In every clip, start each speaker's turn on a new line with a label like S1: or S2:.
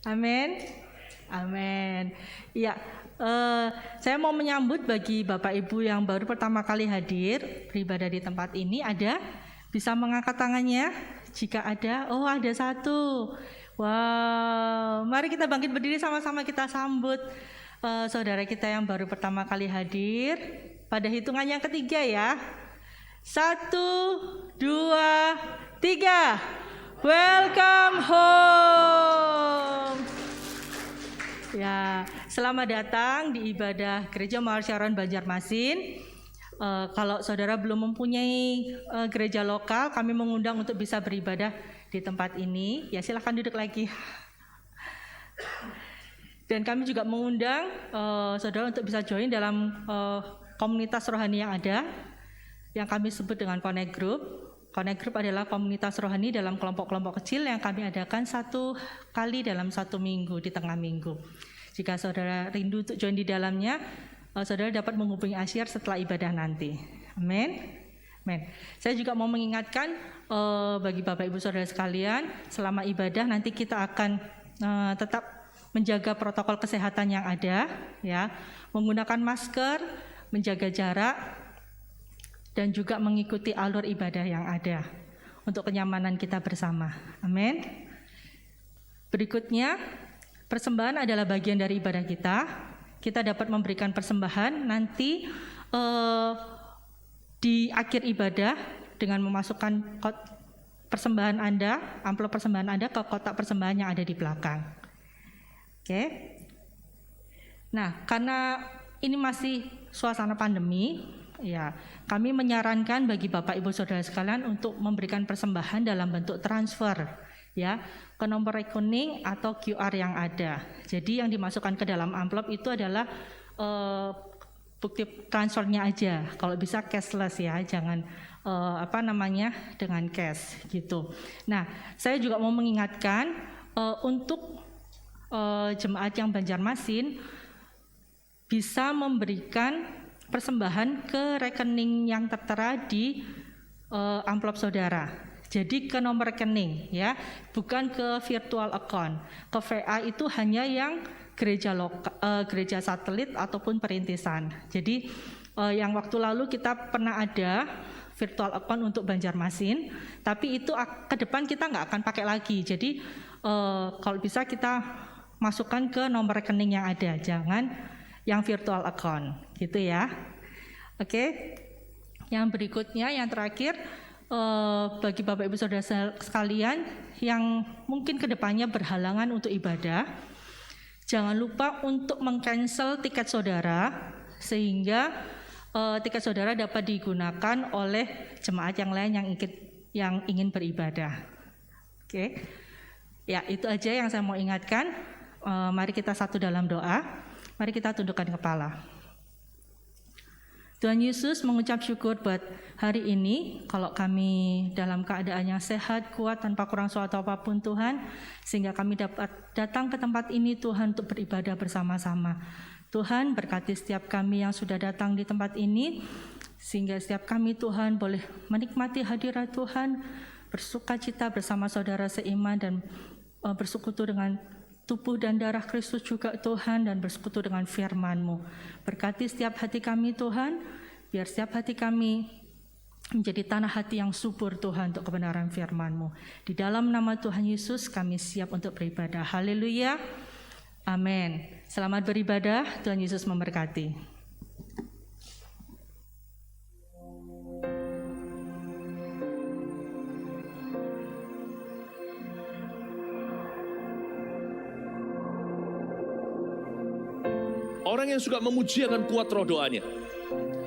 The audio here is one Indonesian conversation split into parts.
S1: Amin. Amin. Ya, saya mau menyambut bagi Bapak Ibu yang baru pertama kali hadir beribadah di tempat ini. Ada? Bisa mengangkat tangannya? Jika ada, oh ada satu. Wow, mari kita bangkit berdiri sama-sama kita sambut saudara kita yang baru pertama kali hadir. Pada hitungan yang ketiga ya. 1, 2, 3. Welcome home. Ya, selamat datang di ibadah Gereja Mawar Syaron Banjarmasin. Kalau saudara belum mempunyai gereja lokal, kami mengundang untuk bisa beribadah di tempat ini. Ya, silakan duduk lagi. Dan kami juga mengundang saudara untuk bisa join dalam komunitas rohani yang ada, yang kami sebut dengan Connect Group. Connect Group adalah komunitas rohani dalam kelompok-kelompok kecil yang kami adakan 1 kali dalam 1 minggu di tengah minggu. Jika saudara rindu untuk join di dalamnya, saudara dapat menghubungi Asyir setelah ibadah nanti. Amin. Amin. Saya juga mau mengingatkan bagi Bapak Ibu saudara sekalian, selama ibadah nanti kita akan tetap menjaga protokol kesehatan yang ada, ya, menggunakan masker, menjaga jarak, dan juga mengikuti alur ibadah yang ada untuk kenyamanan kita bersama. Amin. Berikutnya, persembahan adalah bagian dari ibadah kita. Kita dapat memberikan persembahan nanti di akhir ibadah dengan memasukkan persembahan Anda, amplop persembahan Anda ke kotak persembahan yang ada di belakang. Oke. Nah, karena ini masih suasana pandemi, ya, kami menyarankan bagi Bapak Ibu Saudara sekalian untuk memberikan persembahan dalam bentuk transfer, ya, ke nomor rekening atau QR yang ada. Jadi yang dimasukkan ke dalam amplop itu adalah bukti transfernya aja. Kalau bisa cashless ya, jangan dengan cash gitu. Nah, saya juga mau mengingatkan untuk jemaat yang Banjarmasin bisa memberikan persembahan ke rekening yang tertera di amplop saudara. Jadi ke nomor rekening ya, bukan ke virtual account. Ke VA itu hanya yang gereja satelit ataupun perintisan. Jadi yang waktu lalu kita pernah ada virtual account untuk Banjarmasin, tapi itu ke depan kita nggak akan pakai lagi. Jadi kalau bisa kita masukkan ke nomor rekening yang ada, jangan yang virtual account, gitu ya. Oke. Yang berikutnya, yang terakhir, bagi Bapak Ibu Saudara sekalian yang mungkin kedepannya berhalangan untuk ibadah, jangan lupa untuk meng-cancel tiket saudara sehingga tiket saudara dapat digunakan oleh jemaat yang lain yang ingin beribadah. Oke. Ya, itu aja yang saya mau ingatkan. Mari kita satu dalam doa. Mari kita tundukkan kepala. Tuhan Yesus, mengucap syukur buat hari ini, kalau kami dalam keadaan yang sehat, kuat, tanpa kurang suatu apapun Tuhan, sehingga kami dapat datang ke tempat ini Tuhan untuk beribadah bersama-sama. Tuhan berkati setiap kami yang sudah datang di tempat ini, sehingga setiap kami Tuhan boleh menikmati hadirat Tuhan, bersukacita bersama saudara seiman dan bersekutu dengan tubuh dan darah Kristus juga Tuhan, dan bersekutu dengan firman-Mu. Berkati setiap hati kami Tuhan, biar setiap hati kami menjadi tanah hati yang subur Tuhan untuk kebenaran firman-Mu. Di dalam nama Tuhan Yesus kami siap untuk beribadah. Haleluya. Amin. Selamat beribadah, Tuhan Yesus memberkati.
S2: Orang yang suka memuji akan kuat roh doanya.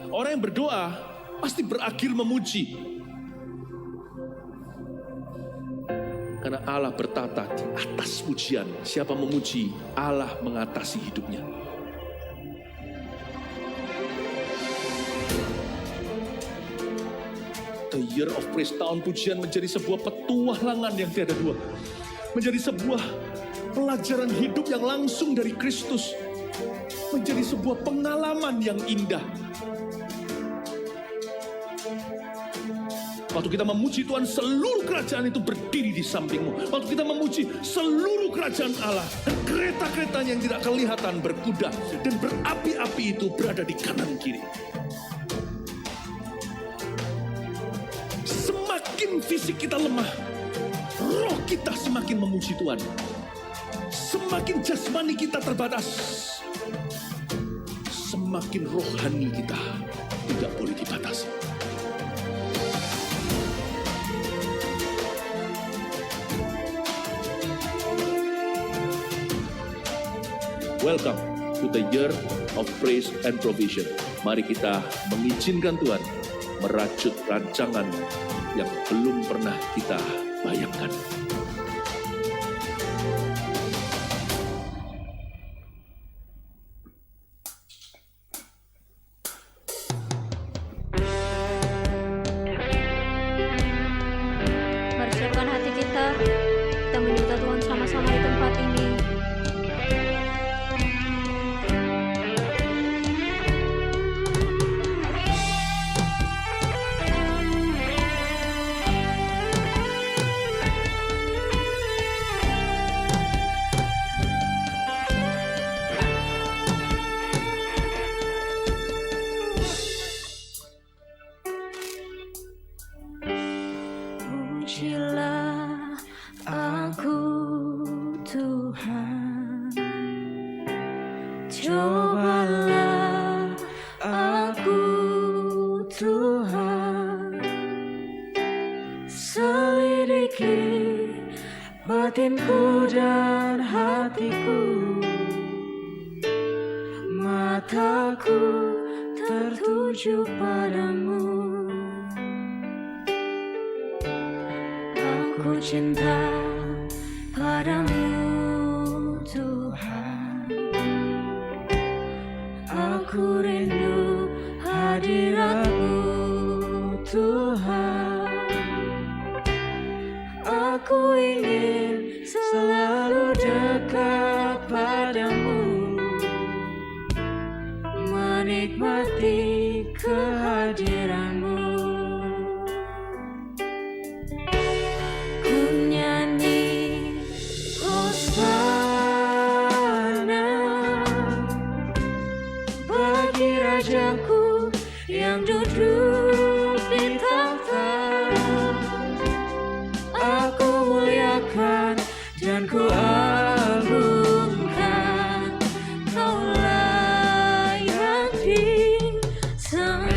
S2: Orang yang berdoa pasti berakhir memuji. Karena Allah bertata di atas pujian. Siapa memuji, Allah mengatasi hidupnya. The Year of Praise, tahun pujian, menjadi sebuah petualangan yang tiada dua. Menjadi sebuah pelajaran hidup yang langsung dari Kristus. Menjadi sebuah pengalaman yang indah. Waktu kita memuji Tuhan, seluruh kerajaan itu berdiri di sampingmu. Waktu kita memuji, seluruh kerajaan Allah dan kereta-keretanya yang tidak kelihatan berkuda dan berapi-api itu berada di kanan kiri. Semakin fisik kita lemah, roh kita semakin memuji Tuhan. Semakin jasmani kita terbatas, semakin rohani kita tidak boleh dibatasi. Welcome to the year of praise and provision. Mari kita mengizinkan Tuhan merajut rancangan yang belum pernah kita bayangkan.
S3: Mari siapkan hati kita menyembah Tuhan sama-sama di tempat ini. Pujilah aku Tuhan, cobalah aku Tuhan, selidiki batinku dan hatiku, mataku tertuju padamu. Aku cinta padamu Tuhan, aku rindu hadirat-Mu Tuhan, aku ingin selalu dekat padamu, menikmati kehadiran-Mu. Rajaku yang duduk di tahta, aku muliakan dan ku agungkan, Kau layak disembah.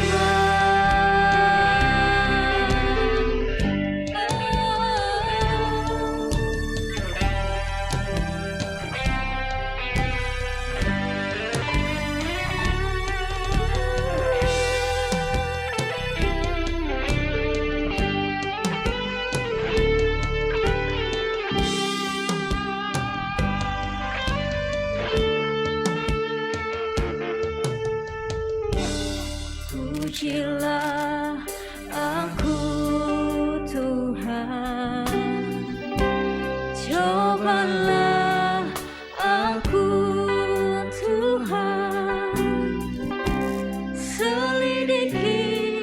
S3: Pujilah aku Tuhan, cobalah aku Tuhan, selidiki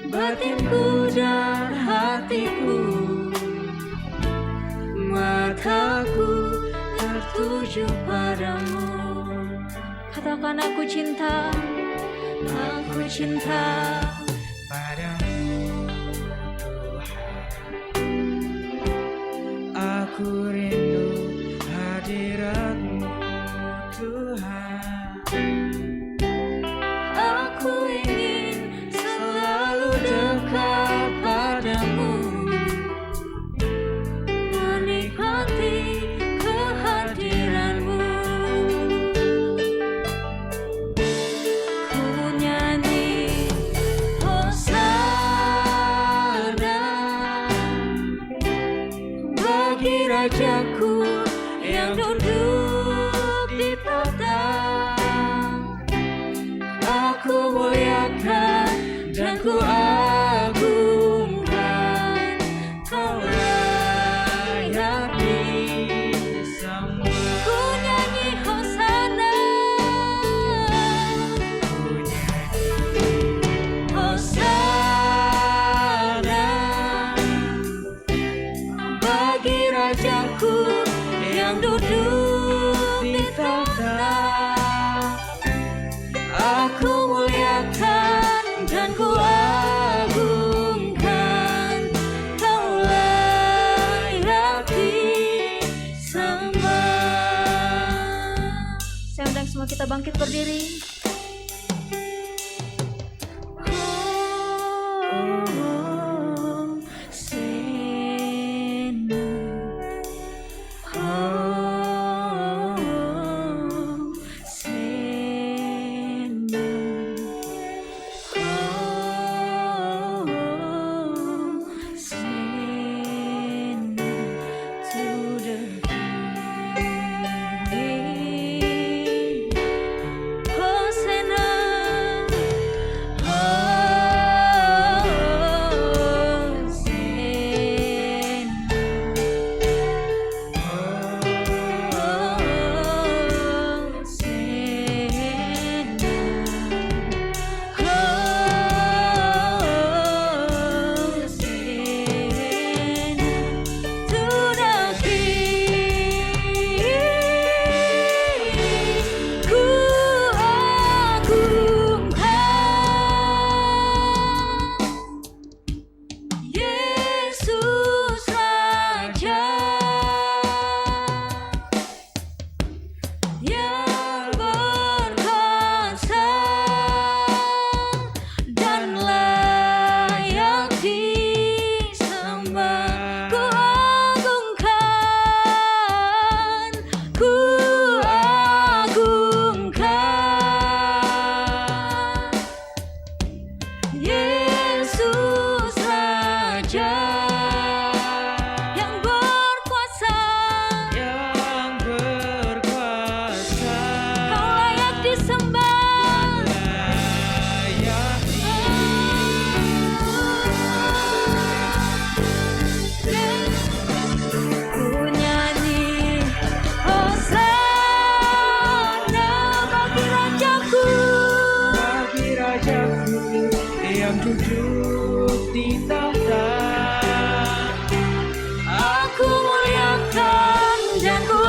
S3: batinku dan hatiku, mataku tertuju padamu. Katakan aku cinta
S4: padamu Tuhan, aku rindu hadirat-Mu Tuhan,
S3: aku ingin selalu dekat padamu, menikmati kehadiran-Mu. Rajaku yang duduk di tahta, aku muliakan dan ku agungkan, Kau layak disembah. Ku nyanyi Hosana, Hosana, yang duduk di tahta. Aku muliakan dan ku agungkan, Kau layak disembah. Saya undang semua kita bangkit berdiri.
S4: Yang duduk di tahta.
S3: Aku muliakan dan ku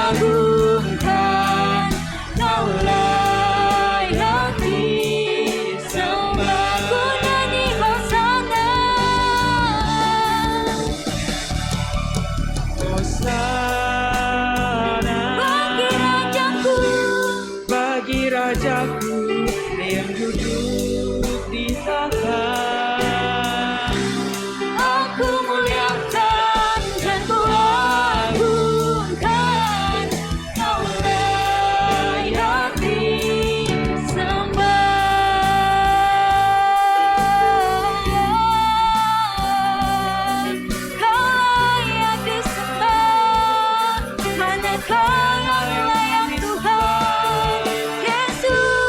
S3: agungkan, Kau layak disembah. Ku nyanyi hosana,
S4: Hosana
S3: bagi Rajaku,
S4: bagi Rajaku yang duduk di tahta.
S3: Aku muliakan dan ku agungkan, Kau layak disembah. Kau layak disembah, hanya Kau yang layak Tuhan Yesus.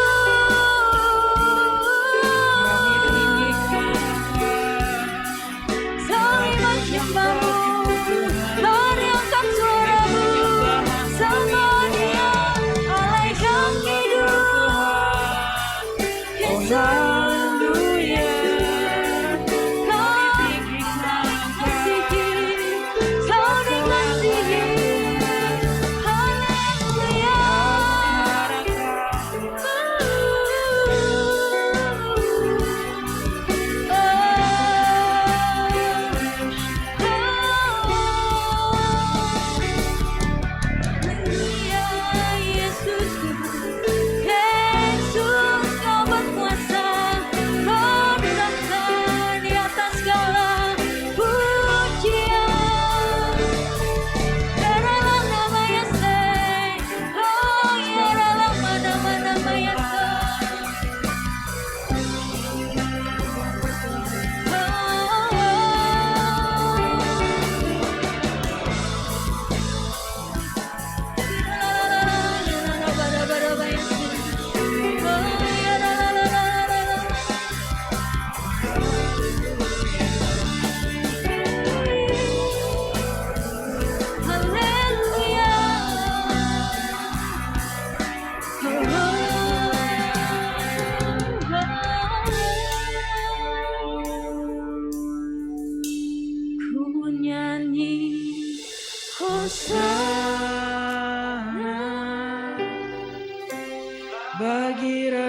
S3: Ku nyanyi Hosana.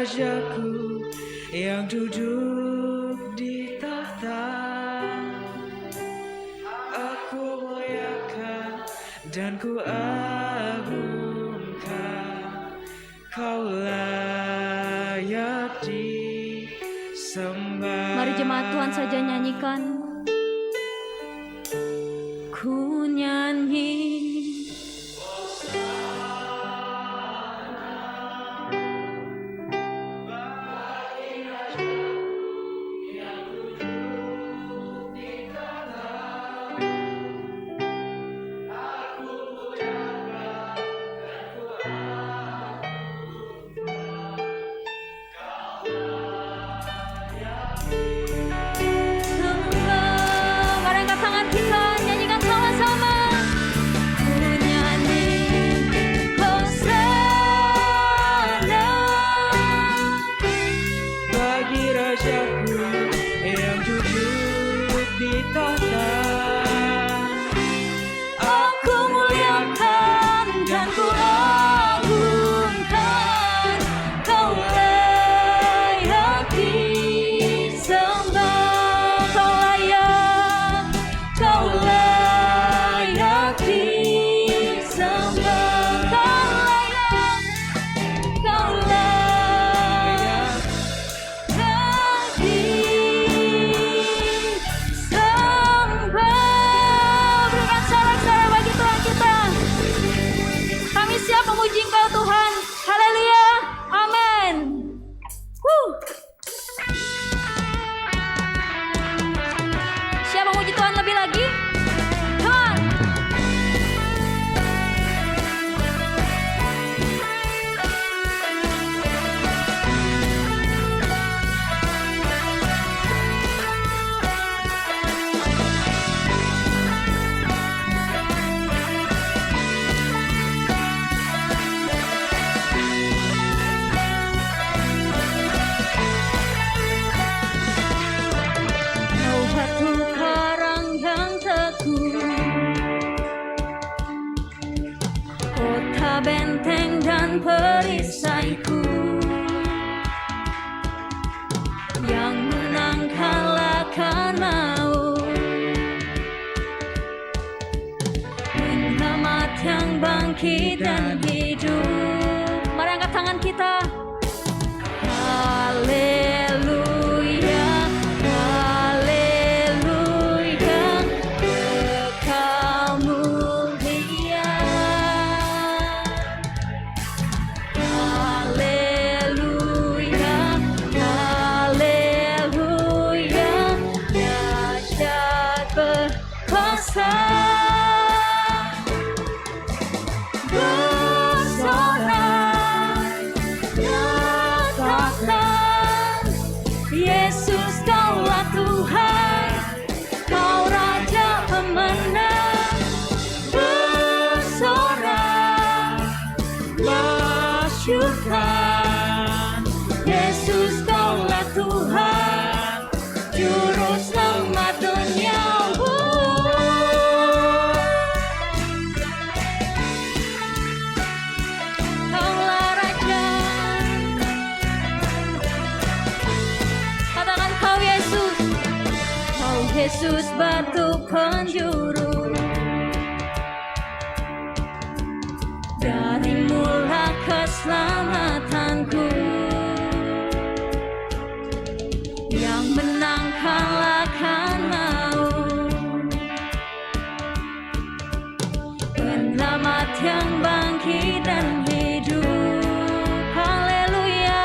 S4: Rajaku yang duduk di tahta. Aku muliakan dan ku agungkan, Kau layak disembah.
S3: Mari jemaat Tuhan saja nyanyikan. Ku nyanyi mari angkat tangan kita, nyanyikan sama-sama. Ku nyanyi Hosana
S4: Bagi Rajaku yang duduk di tahta.
S3: Aku muliakan dan ku agungkan, Kau layak disembah. Kau layak disembah. Kau layak disembah. Berikan sorak-sorai bagi Tuhan kita. Kami siap memuji Engkau Tuhan. Haleluya. Amin. Siap memuji Tuhan lebih lagi? Come on. Kau batu karang yang teguh, kota benteng dan perisaiku, yang menang kalahkan maut, penyelamat yang bangkit dan hidup. Mari angkat tangan kita. Haleluya, haleluya, Engkau mulia. Haleluya, haleluya, dahsyat berkuasa. Bersorak, nyatakan Yesus Kaulah Tuhan, Kau Raja pemenang. Bersorak, masyurkan Yesus Kaulah Tuhan, Juru Selamat dunia. Kaulah Raja. Katakan Kau Yesus, Kau Yesus batu penjuru. Darimulah keselamatanku, yang menang kalahkan maut, penyelamat yang bangkit dan hidup. Haleluya.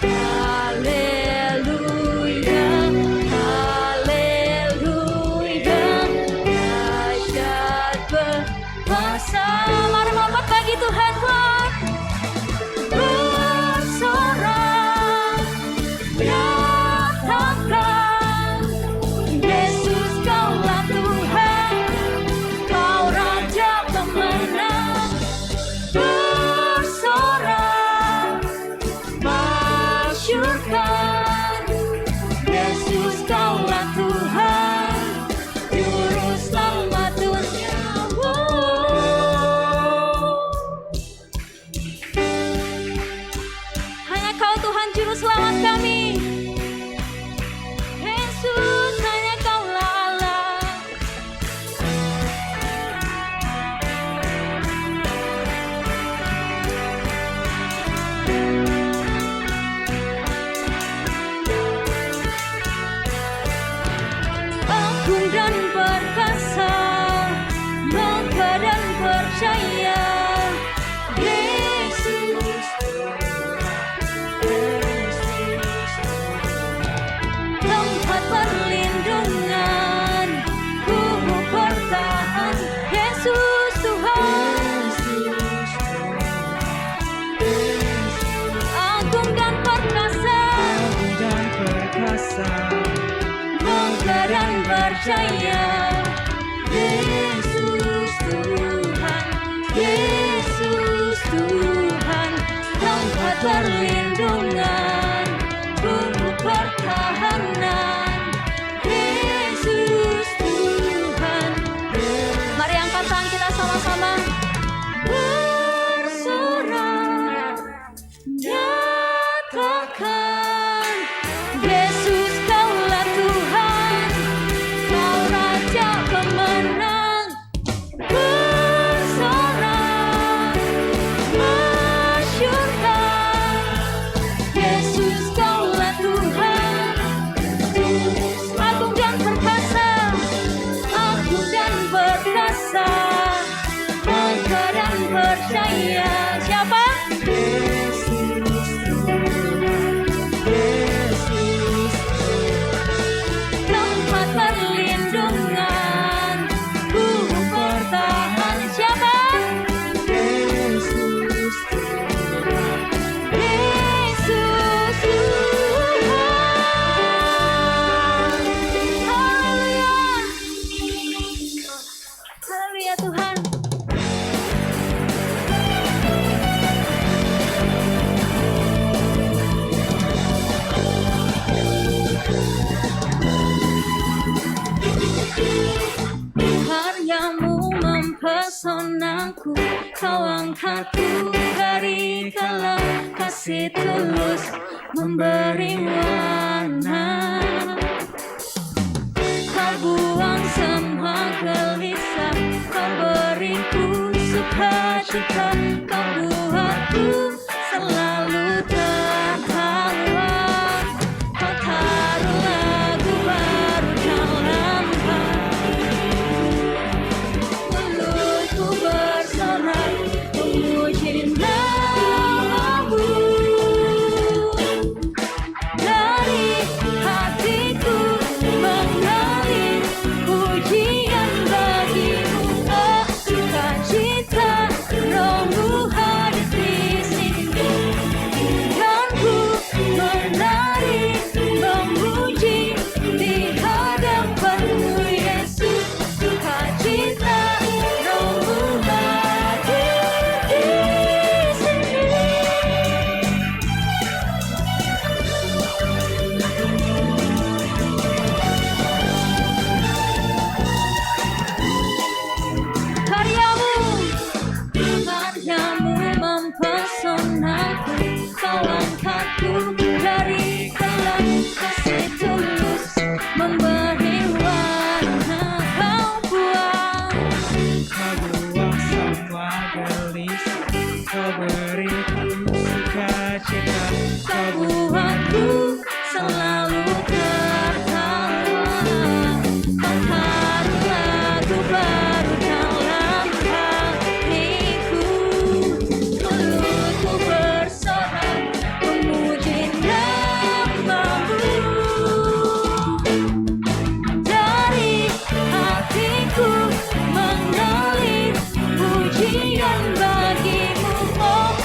S3: Haleluya. percaya. Yesus Tuhan, Yesus Tuhan, tempat perlindungan, bumi pertahanan. Yesus Tuhan. Mari angkat tangan kita sama-sama. Bersorak, nyatakan Yesus kaulah Tuhan, kau Raja pemenang. Bersorak, masyurkan Yesus kaulah Tuhan, agung dan perkasa, agung dan perkasa, bangga dan percaya. Siapa? Tempat perlindungan, bumi pertahanan. Siapa? Yesus Tuhan. Haleluya. Haleluya Tuhan. Karyamu mempesonaku, kau angkatku dari kala kasih tulus memberi warna. Kau buang semua gelisah, kau beriku sukacita, kau buatku selalu tertawa. Kau taruh lagu baru dalam mulutku bersorak memuji namamu. Dari hatiku mengalir pujian bagimu, oh sukacita rohmu hadir di sini. Dan ku menari memuji di hadapanmu Yesus, sukacita rohmu hadir di sini. Karyamu mempesonaku, kau angkatku dari kelam kasih tulus memberi warna. Kau buang
S4: semua gelisah, kau beriku sukacita,
S3: kau buatku selalu tertawa. Kau taruh lagu baru dalam hatiku, mulutku bersorak memuji namamu. Dari hatiku mengalir pujian bagimu, oh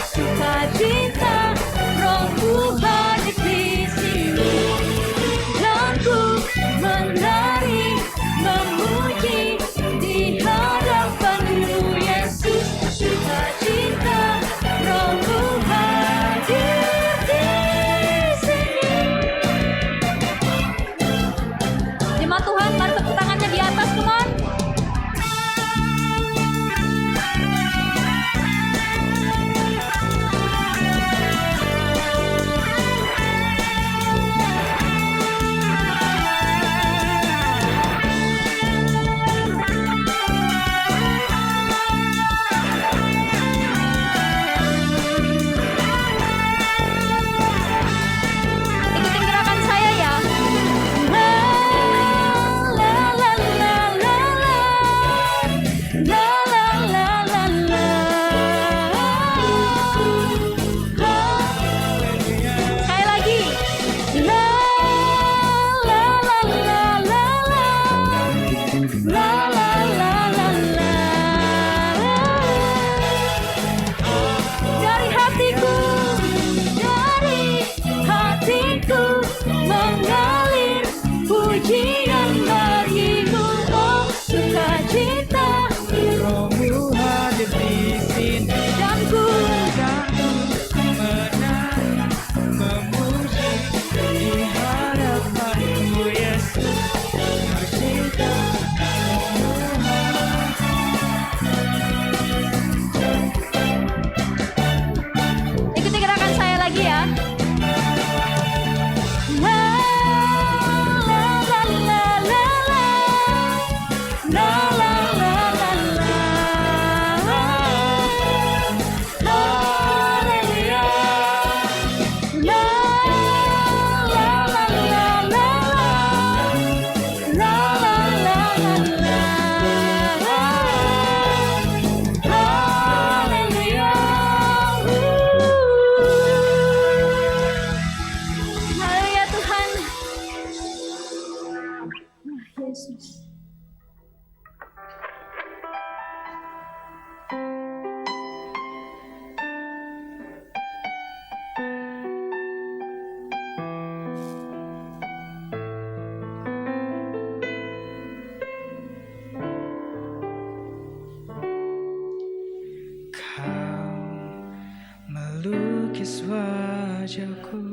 S4: melukis wajahku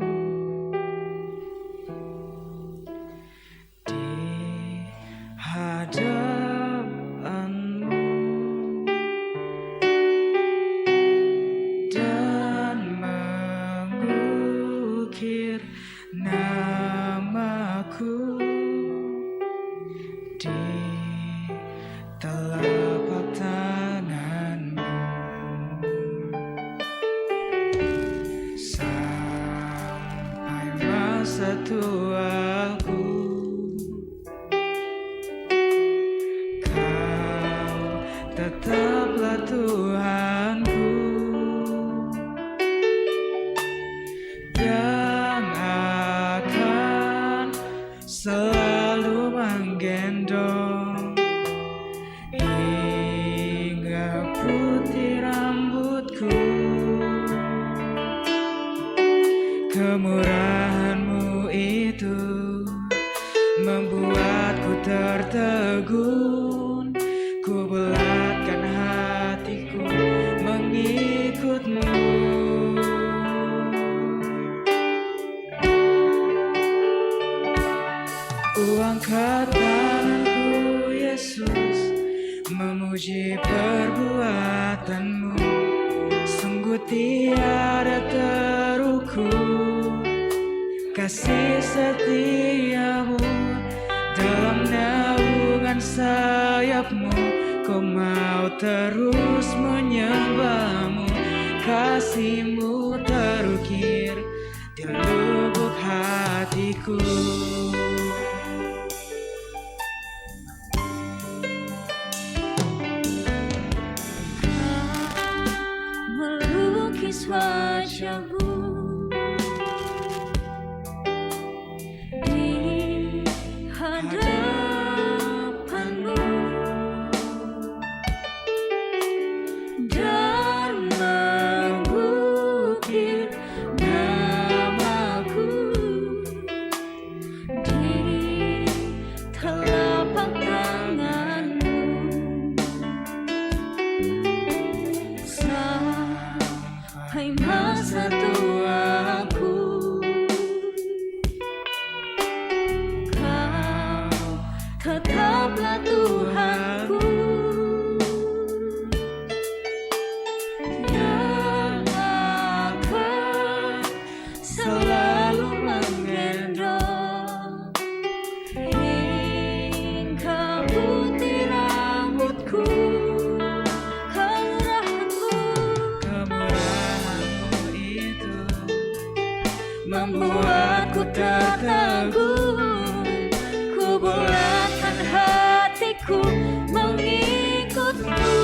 S4: di hadapanmu dan mengukir namaku di telapak tanganmu sampai masa tuaku. Kau tetaplah Tuhanku yang akan selalu menggendong hingga putih rambutku. Kemurahan-Mu itu membuatku tertegun, ku bulatkan hatiku mengikut-Mu. Angkat tanganku Yesus, memuji perbuatan-Mu. Sungguh tiada terukur kasih setia-Mu. Dalam naungan sayap-Mu, ku mau terus menyembah-Mu. Kasih-Mu terukir di lubuk hatiku.
S3: Wajah-Mu di hadapan-Mu dan mengukir namaku di telapak tangan-Mu. Hai masa tuaku, Kau tetaplah Tuhanku yang akan selalu menggendong hingga putih rambutku. Membuatku tertegun, ku bulatkan hatiku mengikut-Mu.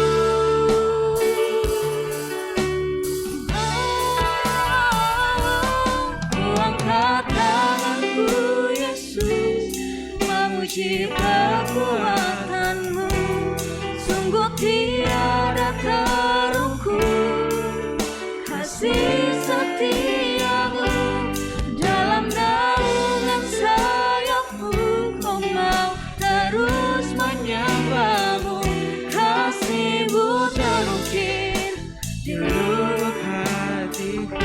S3: Ku angkat tanganku Yesus, memuji perbuatan-Mu. Sungguh tiada terukur kasih setia-Mu. Dalam naungan sayap-Mu, ku mau terus menyembah-Mu. Kasih-Mu terukir di lubuk hatiku. Ku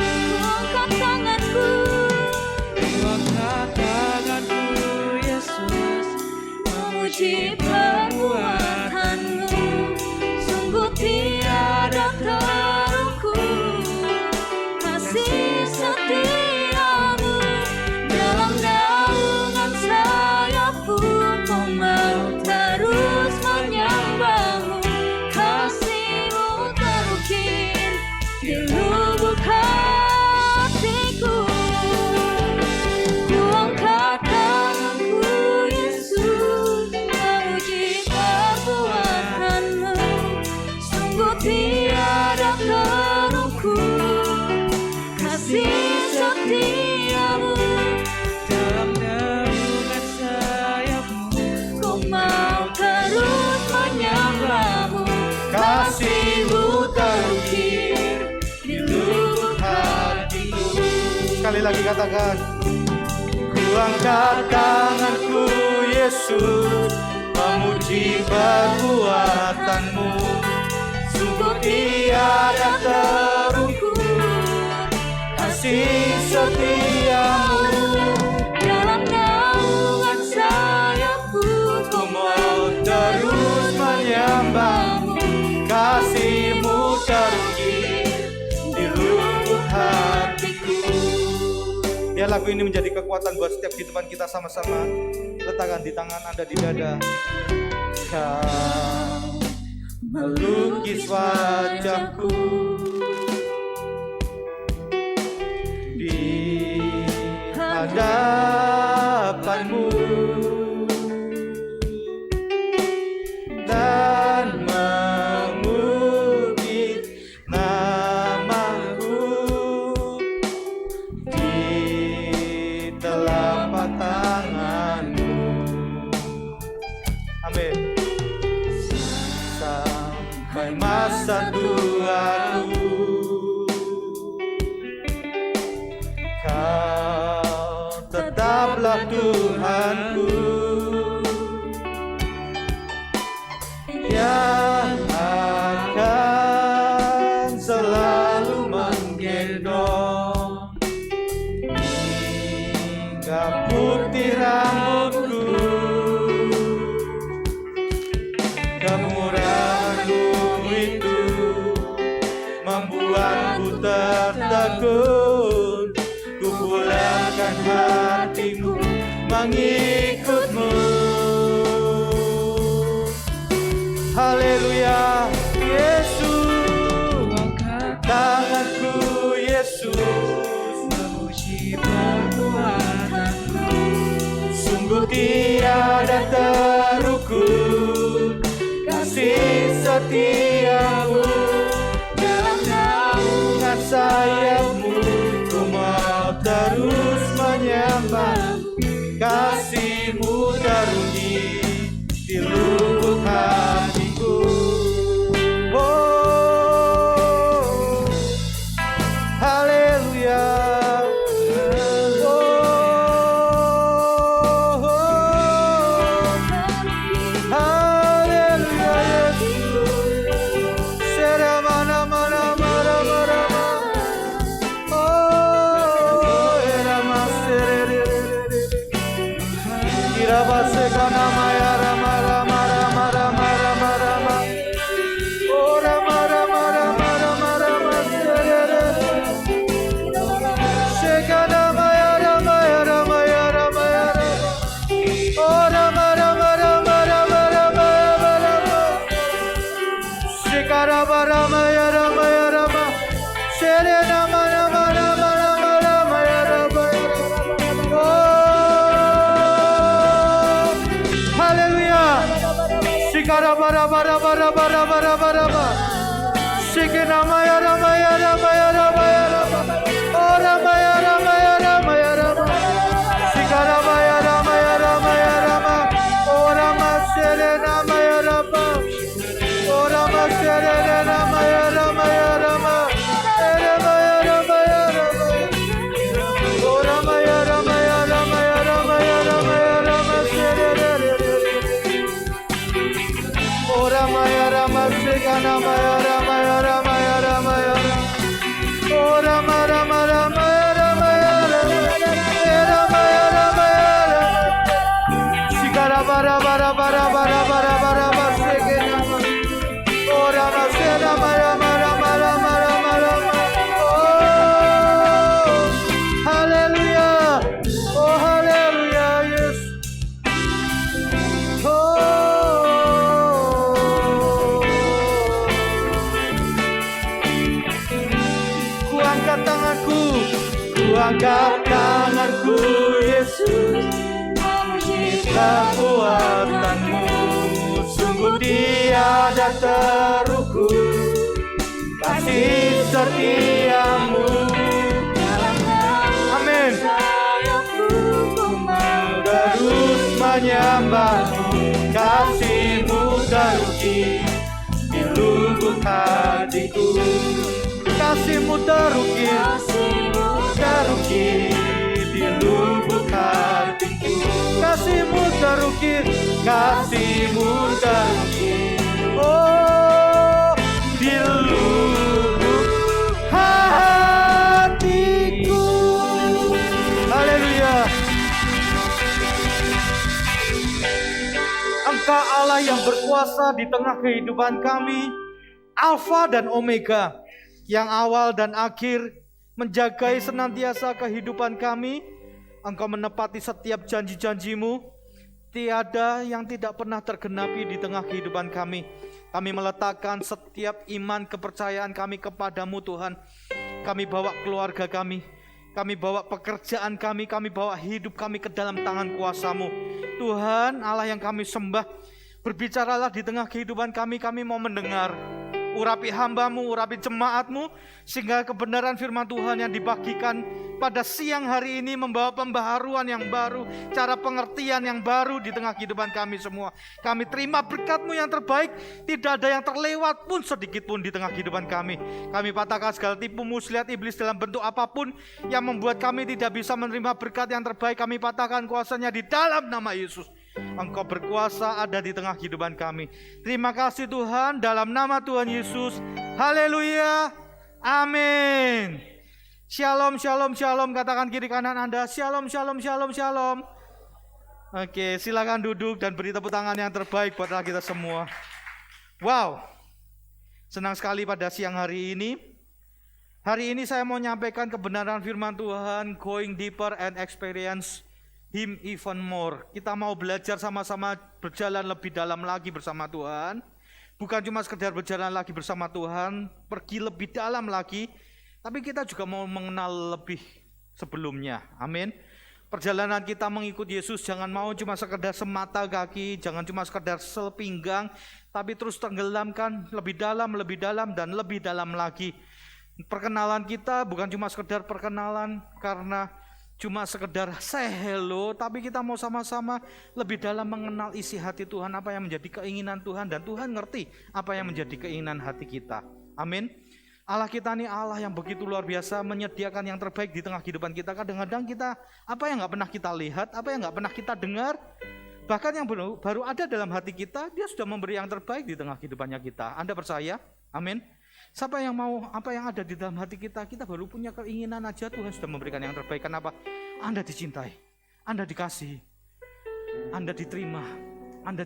S3: angkat tanganku, Yesus, memuji perbuatan-Mu. Sungguh tiada terukur kasih setia-Mu. Dalam naungan sayap-Mu, ku mau terus menyembah-Mu. Kasih-Mu terukir di lubuk hatiku. Ku angkat tanganku Yesus, memuji perbuatan-Mu. Sungguh tiada terukur kasih setia-Mu.
S4: Dalam naungan sayap-Mu,
S3: Ku mau terus menyembah-Mu.
S5: Kasih-Mu terukir
S3: di lubuk
S5: hatiku. Sekali lagi katakan, ku angkat tanganku Yesus, memuji perbuatan-Mu. Sungguh tiada terukur setiamu.
S3: Dalam naungan sayapmu
S5: Ku mau terus menyembahmu, kasih-Mu terukir di lubuk hatiku. Biar lagu ini menjadi kekuatan buat setiap kehidupan kita sama-sama. Letakkan di tangan Anda di dada. Kau melukis wajahku di hadapan-Mu dan mengukir namaku di telapak tangan-Mu. Amin. Sampai masa tuaku, Kau tetaplah Tuhanku yang akan selalu menggendong hingga putih rambutku. Kemurahan-Mu itu membuatku tertegun. Ku pulangkan hatimu mengikut-Mu. Haleluya, Yesus. Tanganku, Yesus,
S4: memuji perbuatanmu.
S5: sungguh tiada terukur kasih setiamu. Dalam naungan sayap-Mu ku mau terus menyembahmu, kasih-Mu terukir di lubuk hatiku. Oh, haleluya. Oh, haleluya, Yesus. Seramana mana mana mana. Oh, erama serere. Irabase kana maya rama rama rama rama rama rama. Oh, rama rama rama rama rama serere. Sekana maya rama rama rama rama. Oh, rama rama rama rama rama rama. Sekara rama ya rama ya rama. Serena mana mana mana mana ya rama ya rama. Oh, haleluya. Sikara bara bara bara bara bara bara bara. Sikena maya rama ya rama ya rama ya rama. Oh, rama ya rama ya rama ya rama. Sikara maya rama ya rama ya rama. Oh, rama serena maya rama. Oh, rama serena maya rama ya rama. Rama ya rama ya rama. Oh, rama ya rama ya rama ya rama ya rama ya rama serena. Oh, rama ya rama sekana maya rama ya rama ya rama ya rama. Oh, rama rama rama ya rama ya rama. Rama ya rama ya rama. Sikara bara bara bara bara bara bara bara sekena. Oh, rama serama rama rama rama rama rama. Oh, haleluya. Oh, haleluya, Yesus. Ku angkat tanganku, ku angkat tanganku, Yesus, memuji kekuatan-Mu. Sungguh tiada terukur kasih setia-Mu. Amin. Ku mau terus menyembah-Mu, kasih-Mu terukir di lubuk hatiku. Kasih-Mu terukir, terukir di lubuk hatiku. Kasih-Mu terukir, kasih-Mu terukir. Oh, di lubuk hatiku. berkuasa di tengah kehidupan kami, Alfa dan Omega, yang awal dan akhir, menjagai senantiasa kehidupan kami. Engkau menepati setiap janji-janji-Mu, tiada yang tidak pernah tergenapi di tengah kehidupan kami. Kami meletakkan setiap iman kepercayaan kami kepadamu Tuhan. Kami bawa keluarga kami bawa pekerjaan kami bawa hidup kami ke dalam tangan kuasa-Mu. Tuhan Allah yang kami sembah, berbicaralah di tengah kehidupan kami mau mendengar. Urapi hamba-Mu, urapi jemaat-Mu, sehingga kebenaran firman Tuhan yang dibagikan pada siang hari ini membawa pembaharuan yang baru, cara pengertian yang baru di tengah kehidupan kami semua. Kami terima berkat-Mu yang terbaik, tidak ada yang terlewat pun sedikit pun di tengah kehidupan kami. Kami patahkan segala tipu muslihat iblis dalam bentuk apapun yang membuat kami tidak bisa menerima berkat yang terbaik. Kami patahkan kuasanya di dalam nama Yesus. Engkau berkuasa ada di tengah kehidupan kami. Terima kasih Tuhan, dalam nama Tuhan Yesus. Haleluya. Amin. Shalom, shalom, shalom. Katakan kiri kanan Anda, shalom, shalom, shalom, shalom. Oke, silakan duduk dan beri tepuk tangan yang terbaik buat kita semua. Wow, senang sekali pada siang hari ini. Hari ini saya mau nyampaikan kebenaran firman Tuhan, going deeper and experience Him even more. Kita mau belajar sama-sama berjalan lebih dalam lagi bersama Tuhan. Bukan cuma sekedar berjalan lagi bersama Tuhan, pergi lebih dalam lagi, tapi kita juga mau mengenal lebih sebelumnya. Amin. Perjalanan kita mengikut Yesus jangan mau cuma sekedar semata kaki, jangan cuma sekedar sepinggang, tapi terus tenggelamkan lebih dalam dan lebih dalam lagi. Perkenalan kita bukan cuma sekedar perkenalan karena cuma sekedar say hello, tapi kita mau sama-sama lebih dalam mengenal isi hati Tuhan, apa yang menjadi keinginan Tuhan, dan Tuhan ngerti apa yang menjadi keinginan hati kita. Amin. Allah kita ini Allah yang begitu luar biasa, menyediakan yang terbaik di tengah kehidupan kita. Kadang-kadang kita, apa yang gak pernah kita lihat, apa yang gak pernah kita dengar, bahkan yang baru ada dalam hati kita, Dia sudah memberi yang terbaik di tengah kehidupannya kita. Anda percaya? Amin. Siapa yang mau apa yang ada di dalam hati kita, kita baru punya keinginan aja, Tuhan sudah memberikan yang terbaik. Kenapa? Anda dicintai, Anda dikasihi, Anda diterima, Anda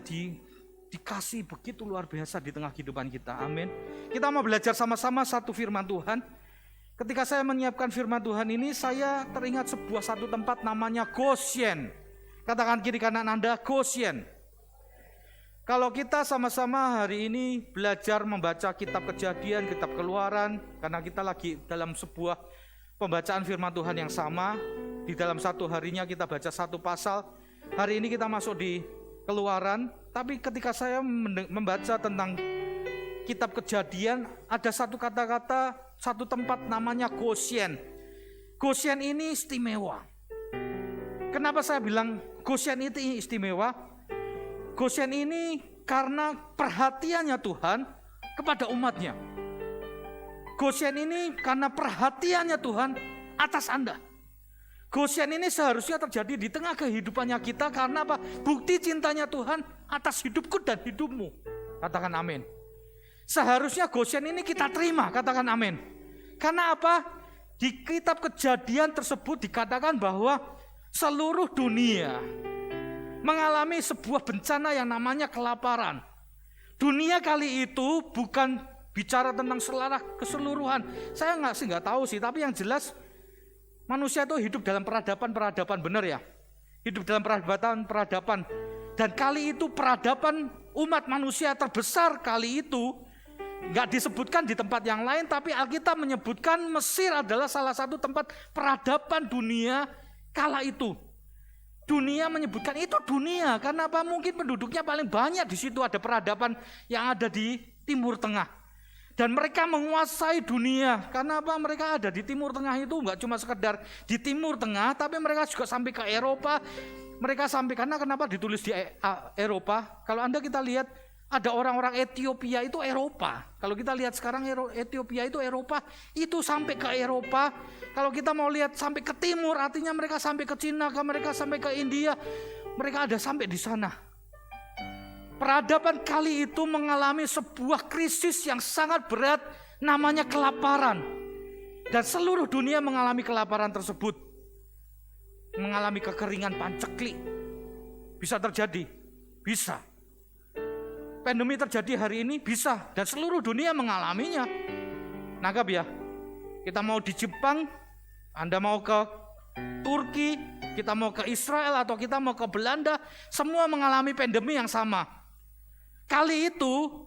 S5: dikasih begitu luar biasa di tengah kehidupan kita. Amin. Kita mau belajar sama-sama satu firman Tuhan. Ketika saya menyiapkan firman Tuhan ini, saya teringat satu tempat namanya Goshen. Katakan kiri kanan Anda, Goshen. Kalau kita sama-sama hari ini belajar membaca kitab Kejadian, kitab Keluaran, karena kita lagi dalam sebuah pembacaan firman Tuhan yang sama, di dalam satu harinya kita baca satu pasal. Hari ini kita masuk di Keluaran, tapi ketika saya membaca tentang kitab Kejadian, ada satu kata-kata, satu tempat namanya Goshen. Goshen ini istimewa. Kenapa saya bilang Goshen itu istimewa? Goshen ini karena perhatiannya Tuhan kepada umatnya. Goshen ini karena perhatiannya Tuhan atas Anda. Goshen ini seharusnya terjadi di tengah kehidupannya kita. Karena apa? Bukti cintanya Tuhan atas hidupku dan hidupmu. Katakan amin. Seharusnya Goshen ini kita terima. Katakan amin. Karena apa? Di kitab Kejadian tersebut dikatakan bahwa seluruh dunia mengalami sebuah bencana yang namanya kelaparan. Dunia kali itu bukan bicara tentang keseluruhan. Saya nggak tahu sih, tapi yang jelas manusia itu hidup dalam peradaban, benar ya? Hidup dalam peradaban. Dan kali itu peradaban umat manusia terbesar kali itu nggak disebutkan di tempat yang lain, tapi Alkitab menyebutkan Mesir adalah salah satu tempat peradaban dunia kala itu. Dunia menyebutkan itu dunia, karena apa? Mungkin penduduknya paling banyak di situ, ada peradaban yang ada di Timur Tengah. Dan mereka menguasai dunia, karena apa? Mereka ada di Timur Tengah itu enggak cuma sekedar di Timur Tengah, tapi mereka juga sampai ke Eropa. Mereka sampai, karena kenapa ditulis di Eropa? Kalau Anda kita lihat, ada orang-orang Ethiopia itu Eropa. Kalau kita lihat sekarang Ethiopia itu Eropa, itu sampai ke Eropa. Kalau kita mau lihat sampai ke timur, artinya mereka sampai ke Cina, mereka sampai ke India. Mereka ada sampai di sana. Peradaban kali itu mengalami sebuah krisis yang sangat berat, namanya kelaparan. Dan seluruh dunia mengalami kelaparan tersebut. Mengalami kekeringan panceklik. Bisa terjadi? Bisa. pandemi terjadi hari ini? Bisa, dan seluruh dunia mengalaminya. Nangkap ya? Kita mau di Jepang, Anda mau ke Turki, kita mau ke Israel, atau kita mau ke Belanda, semua mengalami pandemi yang sama. Kali itu,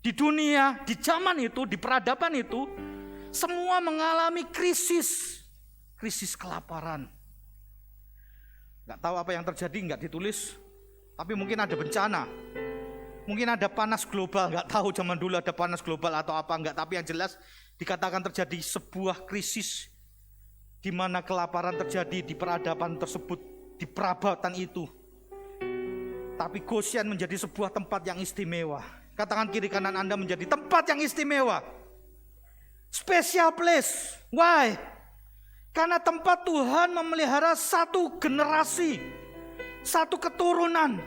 S5: di dunia, di zaman itu, di peradaban itu, semua mengalami krisis kelaparan. Nggak tahu apa yang terjadi, nggak ditulis, tapi mungkin ada bencana, mungkin ada panas global, nggak tahu zaman dulu ada panas global atau apa enggak, tapi yang jelas dikatakan terjadi sebuah krisis di mana kelaparan terjadi di peradaban tersebut, di perabatan itu. Tapi Goshen menjadi sebuah tempat yang istimewa. Katakan kiri kanan Anda, menjadi tempat yang istimewa. Special place. Why? Karena tempat Tuhan memelihara satu generasi, satu keturunan,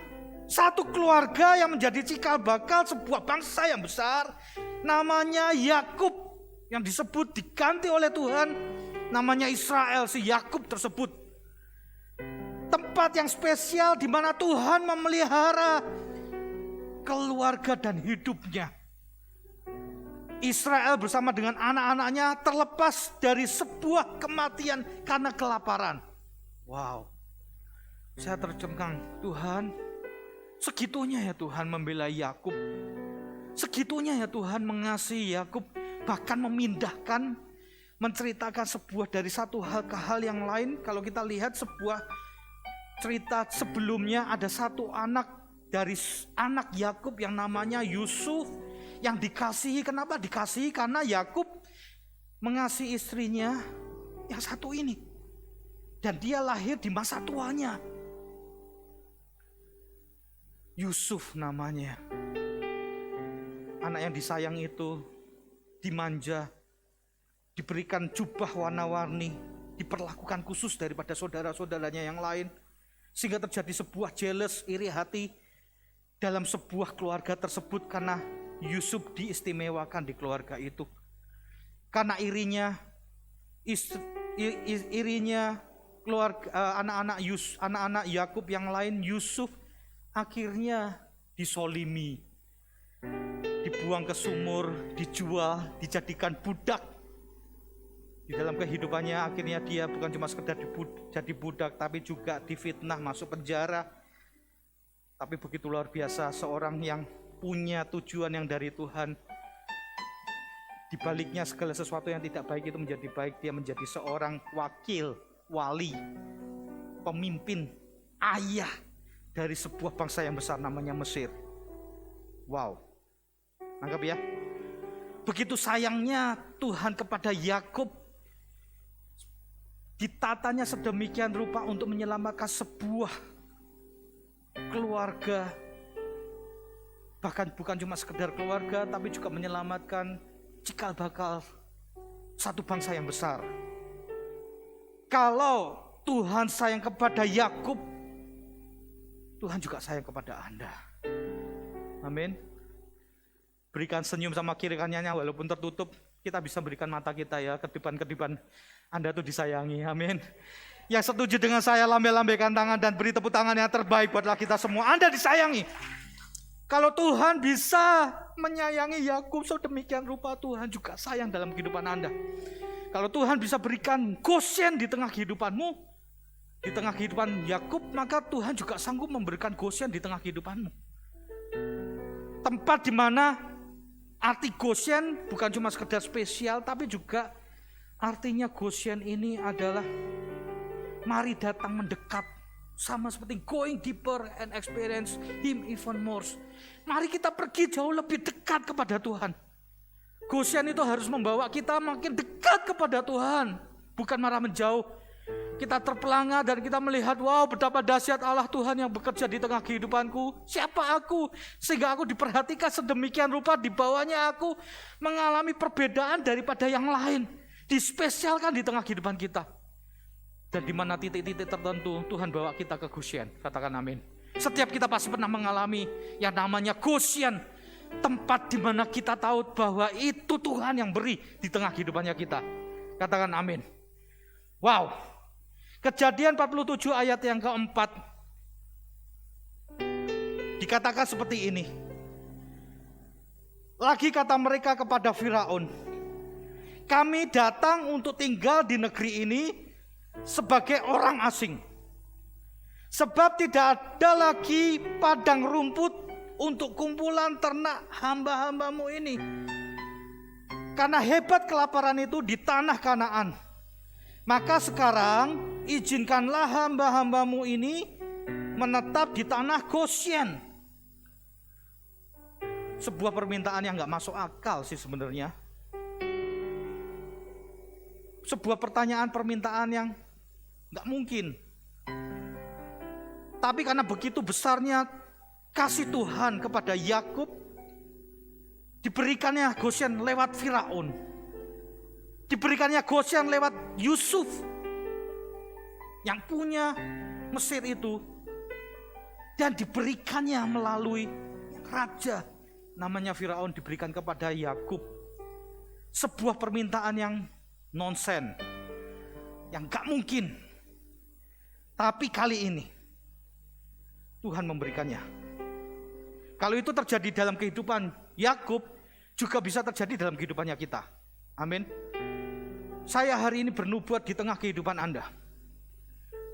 S5: satu keluarga yang menjadi cikal bakal sebuah bangsa yang besar. Namanya Yakub, yang disebut diganti oleh Tuhan, namanya Israel, si Yakub tersebut. Tempat yang spesial di mana Tuhan memelihara keluarga dan hidupnya. Israel bersama dengan anak-anaknya terlepas dari sebuah kematian karena kelaparan. Wow. Saya tercengang, Tuhan, segitunya ya Tuhan membela Yakub. Segitunya ya Tuhan mengasihi Yakub, bahkan memindahkan, menceritakan sebuah dari satu hal ke hal yang lain. Kalau kita lihat sebuah cerita sebelumnya, ada satu anak dari anak Yakub yang namanya Yusuf, yang dikasihi. Kenapa dikasihi? Karena Yakub mengasihi istrinya yang satu ini, dan dia lahir di masa tuanya. Yusuf namanya. Anak yang disayang itu dimanja, diberikan jubah warna-warni, diperlakukan khusus daripada saudara-saudaranya yang lain, sehingga terjadi sebuah jealous, iri hati dalam sebuah keluarga tersebut karena Yusuf diistimewakan di keluarga itu. Karena irinya keluarga anak-anak Yakub yang lain, Yusuf akhirnya disolimi, dibuang ke sumur, dijual, dijadikan budak. Di dalam kehidupannya akhirnya dia bukan cuma sekedar jadi budak, tapi juga difitnah, masuk penjara. Tapi begitu luar biasa, seorang yang punya tujuan yang dari Tuhan, di baliknya segala sesuatu yang tidak baik itu menjadi baik. Dia menjadi seorang wakil, wali, pemimpin, ayah dari sebuah bangsa yang besar namanya Mesir. Wow, anggap ya, begitu sayangnya Tuhan kepada Yakub, ditatanya sedemikian rupa untuk menyelamatkan sebuah keluarga. Bahkan bukan cuma sekedar keluarga, tapi juga menyelamatkan cikal bakal satu bangsa yang besar. Kalau Tuhan sayang kepada Yakub, Tuhan juga sayang kepada Anda. Amin. Berikan senyum sama kiri kanannya, walaupun tertutup, kita bisa berikan mata kita ya, kedipan-kedipan Anda tuh disayangi. Amin. Yang setuju dengan saya, lambai-lambaikan tangan dan beri tepuk tangan yang terbaik buatlah kita semua. Anda disayangi. Kalau Tuhan bisa menyayangi Yakub sedemikian rupa, Tuhan juga sayang dalam kehidupan Anda. Kalau Tuhan bisa berikan Goshen di tengah kehidupanmu, di tengah kehidupan Yakub, maka Tuhan juga sanggup memberikan Goshen di tengah kehidupanmu. Tempat di mana arti Goshen bukan cuma sekedar spesial, tapi juga artinya Goshen ini adalah mari datang mendekat. Sama seperti going deeper and experience Him even more. Mari kita pergi jauh lebih dekat kepada Tuhan. Goshen itu harus membawa kita makin dekat kepada Tuhan, bukan malah menjauh. Kita terpelanga dan kita melihat, wow, betapa dahsyat Allah Tuhan yang bekerja di tengah kehidupanku. Siapa aku? Sehingga aku diperhatikan sedemikian rupa, di bawahnya aku mengalami perbedaan daripada yang lain. Dispesialkan di tengah kehidupan kita. Dan di mana titik-titik tertentu Tuhan bawa kita ke Goshen. Katakan amin. Setiap kita pasti pernah mengalami yang namanya Goshen, tempat di mana kita tahu bahwa itu Tuhan yang beri di tengah kehidupannya kita. Katakan amin. Wow. Kejadian 47 ayat yang keempat dikatakan seperti ini. Lagi kata mereka kepada Firaun, kami datang untuk tinggal di negeri ini sebagai orang asing. Sebab tidak ada lagi padang rumput untuk kumpulan ternak hamba-hambamu ini. Karena hebat kelaparan itu di tanah Kanaan. Maka sekarang izinkanlah hamba-hambamu ini menetap di tanah Gosyen. Sebuah permintaan yang gak masuk akal sih sebenarnya. Sebuah permintaan yang gak mungkin. Tapi karena begitu besarnya kasih Tuhan kepada Yakub, diberikannya Gosyen lewat Firaun. Diberikannya Gosyen lewat Yusuf yang punya Mesir itu. Dan diberikannya melalui raja namanya Firaun, diberikan kepada Yakub. Sebuah permintaan yang nonsen, yang gak mungkin. Tapi kali ini Tuhan memberikannya. Kalau itu terjadi dalam kehidupan Yakub, juga bisa terjadi dalam kehidupannya kita. Amin. Saya hari ini bernubuat di tengah kehidupan Anda.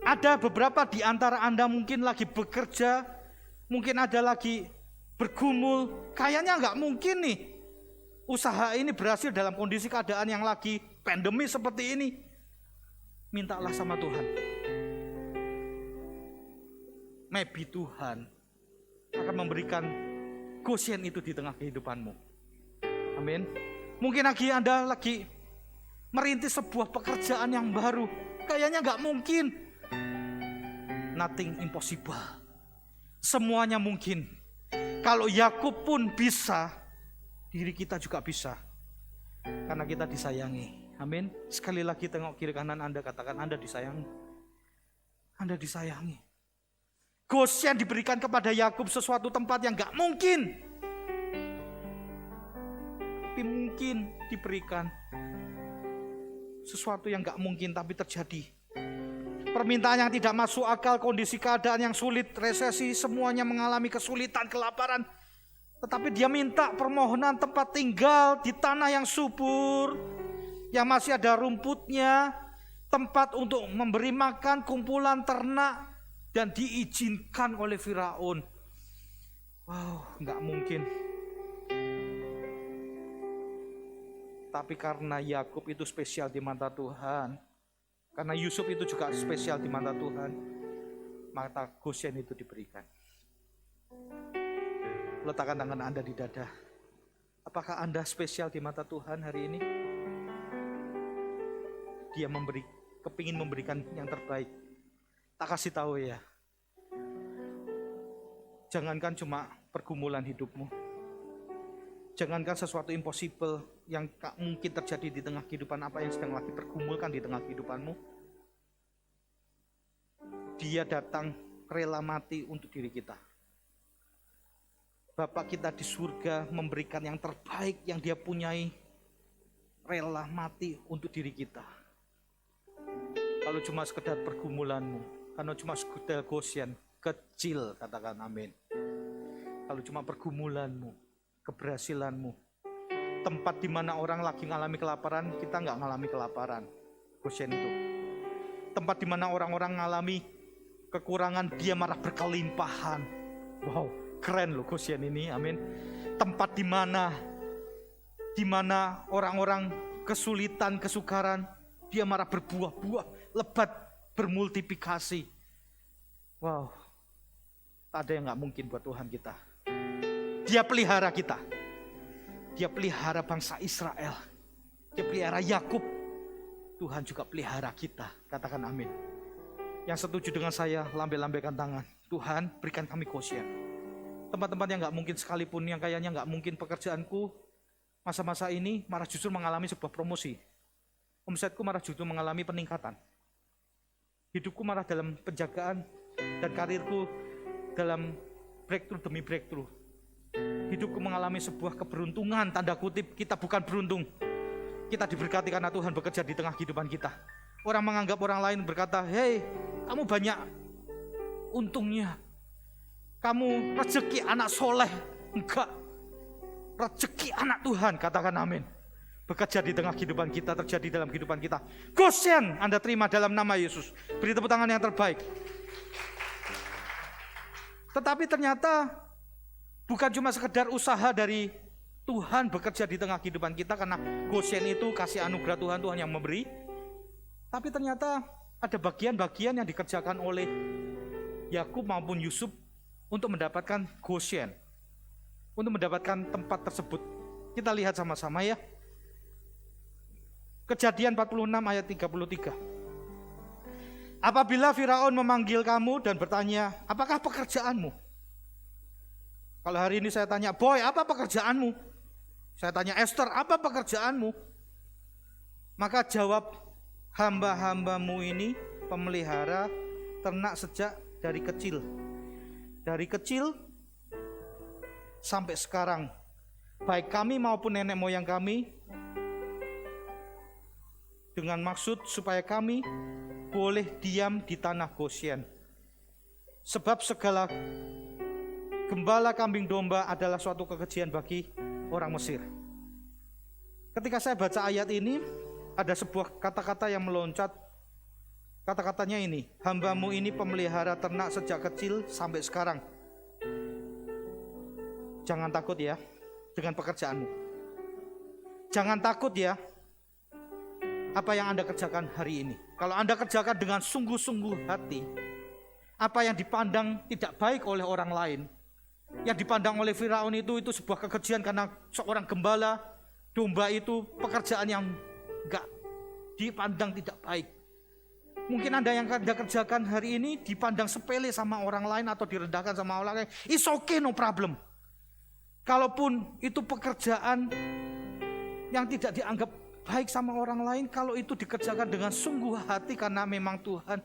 S5: Ada beberapa di antara Anda mungkin lagi bekerja, mungkin ada lagi bergumul. Kayaknya nggak mungkin nih usaha ini berhasil dalam kondisi keadaan yang lagi pandemi seperti ini. Mintalah sama Tuhan. Maybe Tuhan akan memberikan Gosyen itu di tengah kehidupanmu. Amin. Mungkin Anda lagi merintis sebuah pekerjaan yang baru. Kayaknya nggak mungkin. Nothing impossible. Semuanya mungkin. Kalau Yakub pun bisa, diri kita juga bisa. Karena kita disayangi. Amin. Sekali lagi tengok kiri kanan Anda, katakan Anda disayangi. Anda disayangi. Gosyen diberikan kepada Yakub sesuatu tempat yang gak mungkin. Tapi mungkin diberikan sesuatu yang gak mungkin tapi terjadi. Permintaan yang tidak masuk akal, kondisi keadaan yang sulit, resesi, semuanya mengalami kesulitan, kelaparan. Tetapi dia minta permohonan tempat tinggal di tanah yang subur, yang masih ada rumputnya, tempat untuk memberi makan kumpulan ternak, dan diizinkan oleh Firaun. Wow, gak mungkin. Tapi karena Yakub itu spesial di mata Tuhan, karena Yusuf itu juga spesial di mata Tuhan, maka Gosyen itu diberikan. Letakkan tangan Anda di dada. Apakah Anda spesial di mata Tuhan hari ini? Dia kepingin memberikan yang terbaik. Tak kasih tahu ya. Jangankan cuma pergumulan hidupmu. Jangankan sesuatu impossible yang tak mungkin terjadi di tengah kehidupan apa yang sedang lagi pergumulkan di tengah kehidupanmu. Dia datang rela mati untuk diri kita. Bapak kita di surga memberikan yang terbaik yang dia punyai. Rela mati untuk diri kita. Kalau cuma sekedar pergumulanmu, kalau cuma sekedar Gosyen, kecil, katakan amin. Kalau cuma pergumulanmu, keberhasilanmu, tempat di mana orang lagi ngalami kelaparan, kita nggak ngalami kelaparan. Gosyen itu. Tempat di mana orang-orang ngalami kekurangan, dia malah berkelimpahan. Wow, keren loh Gosyen ini, amin. Tempat di mana orang-orang kesulitan, kesukaran, dia malah berbuah-buah, lebat, bermultiplikasi. Wow, tak ada yang gak mungkin buat Tuhan kita. Dia pelihara kita. Dia pelihara bangsa Israel. Dia pelihara Yakub. Tuhan juga pelihara kita. Katakan amin. Yang setuju dengan saya, lambai-lambaikan tangan. Tuhan, berikan kami Gosyen. Tempat-tempat yang gak mungkin sekalipun, yang kayaknya gak mungkin pekerjaanku, masa-masa ini malah justru mengalami sebuah promosi. Omsetku malah justru mengalami peningkatan. Hidupku malah dalam penjagaan dan karirku dalam breakthrough demi breakthrough. Hidupku mengalami sebuah keberuntungan, tanda kutip. Kita bukan beruntung. Kita diberkati karena Tuhan bekerja di tengah kehidupan kita. Orang menganggap orang lain berkata, "Hei, kamu banyak untungnya. Kamu rezeki anak soleh." Enggak. rezeki anak Tuhan, katakan amin. Bekerja di tengah kehidupan kita, terjadi dalam kehidupan kita. Goshen Anda terima dalam nama Yesus. Beri tepuk tangan yang terbaik. Tetapi ternyata bukan cuma sekedar usaha dari Tuhan bekerja di tengah kehidupan kita, karena Goshen itu kasih anugerah Tuhan, Tuhan yang memberi. Tapi ternyata ada bagian-bagian yang dikerjakan oleh Yakub maupun Yusuf untuk mendapatkan Goshen, untuk mendapatkan tempat tersebut. Kita lihat sama-sama ya. Kejadian 46 ayat 33. Apabila Firaun memanggil kamu dan bertanya, apakah pekerjaanmu? Kalau hari ini saya tanya, Boy, apa pekerjaanmu? Saya tanya, Esther, apa pekerjaanmu? Maka jawab, hamba-hambamu ini pemelihara ternak sejak dari kecil. Dari kecil sampai sekarang. Baik kami maupun nenek moyang kami, dengan maksud supaya kami boleh diam di tanah Goshen. Sebab segala gembala kambing domba adalah suatu kekejian bagi orang Mesir. Ketika saya baca ayat ini, ada sebuah kata-kata yang meloncat. Kata-katanya ini, hambamu ini pemelihara ternak sejak kecil sampai sekarang. Jangan takut ya dengan pekerjaanmu. Jangan takut ya apa yang Anda kerjakan hari ini. Kalau Anda kerjakan dengan sungguh-sungguh hati, apa yang dipandang tidak baik oleh orang lain, yang dipandang oleh Firaun itu sebuah kekejian karena seorang gembala domba itu pekerjaan yang enggak dipandang tidak baik. Mungkin Anda yang Anda kerjakan hari ini dipandang sepele sama orang lain atau direndahkan sama orang lain. It's okay, no problem. Kalaupun itu pekerjaan yang tidak dianggap baik sama orang lain, kalau itu dikerjakan dengan sungguh hati karena memang Tuhan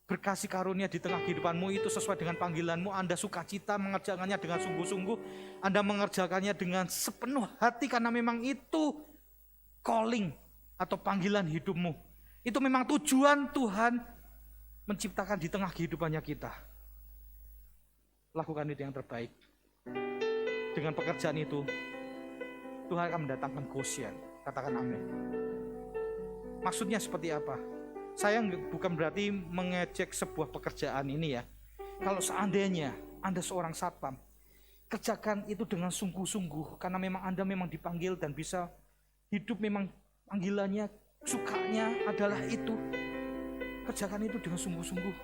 S5: berkasih karunia di tengah kehidupanmu, itu sesuai dengan panggilanmu, Anda sukacita mengerjakannya dengan sungguh-sungguh, Anda mengerjakannya dengan sepenuh hati karena memang itu calling atau panggilan hidupmu. Itu memang tujuan Tuhan menciptakan di tengah kehidupannya kita. Lakukan itu yang terbaik. Dengan pekerjaan itu, Tuhan akan mendatangkan Goshen. Katakan amin. Maksudnya seperti apa? Saya bukan berarti mengejek sebuah pekerjaan ini ya. Kalau seandainya Anda seorang satpam, kerjakan itu dengan sungguh-sungguh. Karena memang Anda memang dipanggil dan bisa hidup memang panggilannya, sukanya adalah itu. Kerjakan itu dengan sungguh-sungguh.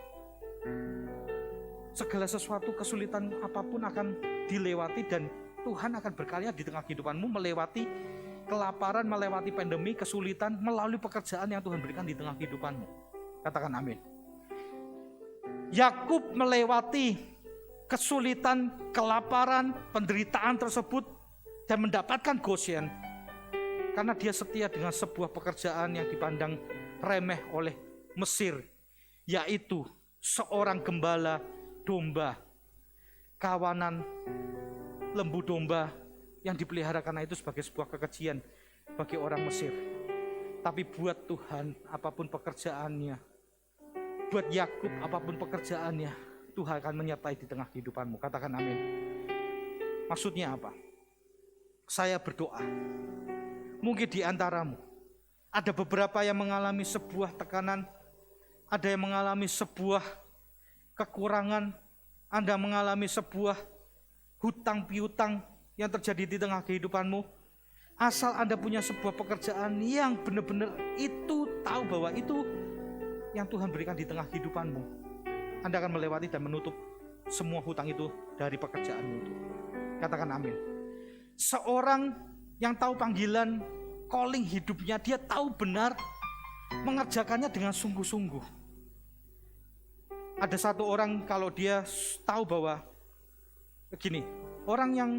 S5: Segala sesuatu kesulitan apapun akan dilewati dan Tuhan akan berkarya di tengah kehidupanmu, melewati kelaparan, melewati pandemi, kesulitan, melalui pekerjaan yang Tuhan berikan di tengah kehidupanmu. Katakan amin. Yakub melewati kesulitan, kelaparan, penderitaan tersebut dan mendapatkan Goshen karena dia setia dengan sebuah pekerjaan yang dipandang remeh oleh Mesir, yaitu seorang gembala domba, kawanan lembu domba yang dipelihara karena itu sebagai sebuah kekejian bagi orang Mesir. Tapi buat Tuhan apapun pekerjaannya, buat Yakub apapun pekerjaannya, Tuhan akan menyertai di tengah kehidupanmu. Katakan amin. Maksudnya apa? Saya berdoa, mungkin di antaramu ada beberapa yang mengalami sebuah tekanan, ada yang mengalami sebuah kekurangan, Anda mengalami sebuah hutang piutang yang terjadi di tengah kehidupanmu. Asal Anda punya sebuah pekerjaan yang benar-benar itu tahu bahwa itu yang Tuhan berikan di tengah kehidupanmu, Anda akan melewati dan menutup semua hutang itu dari pekerjaanmu itu. Katakan amin. Seorang yang tahu panggilan, calling hidupnya, dia tahu benar mengerjakannya dengan sungguh-sungguh. Ada satu orang kalau dia tahu bahwa begini, orang yang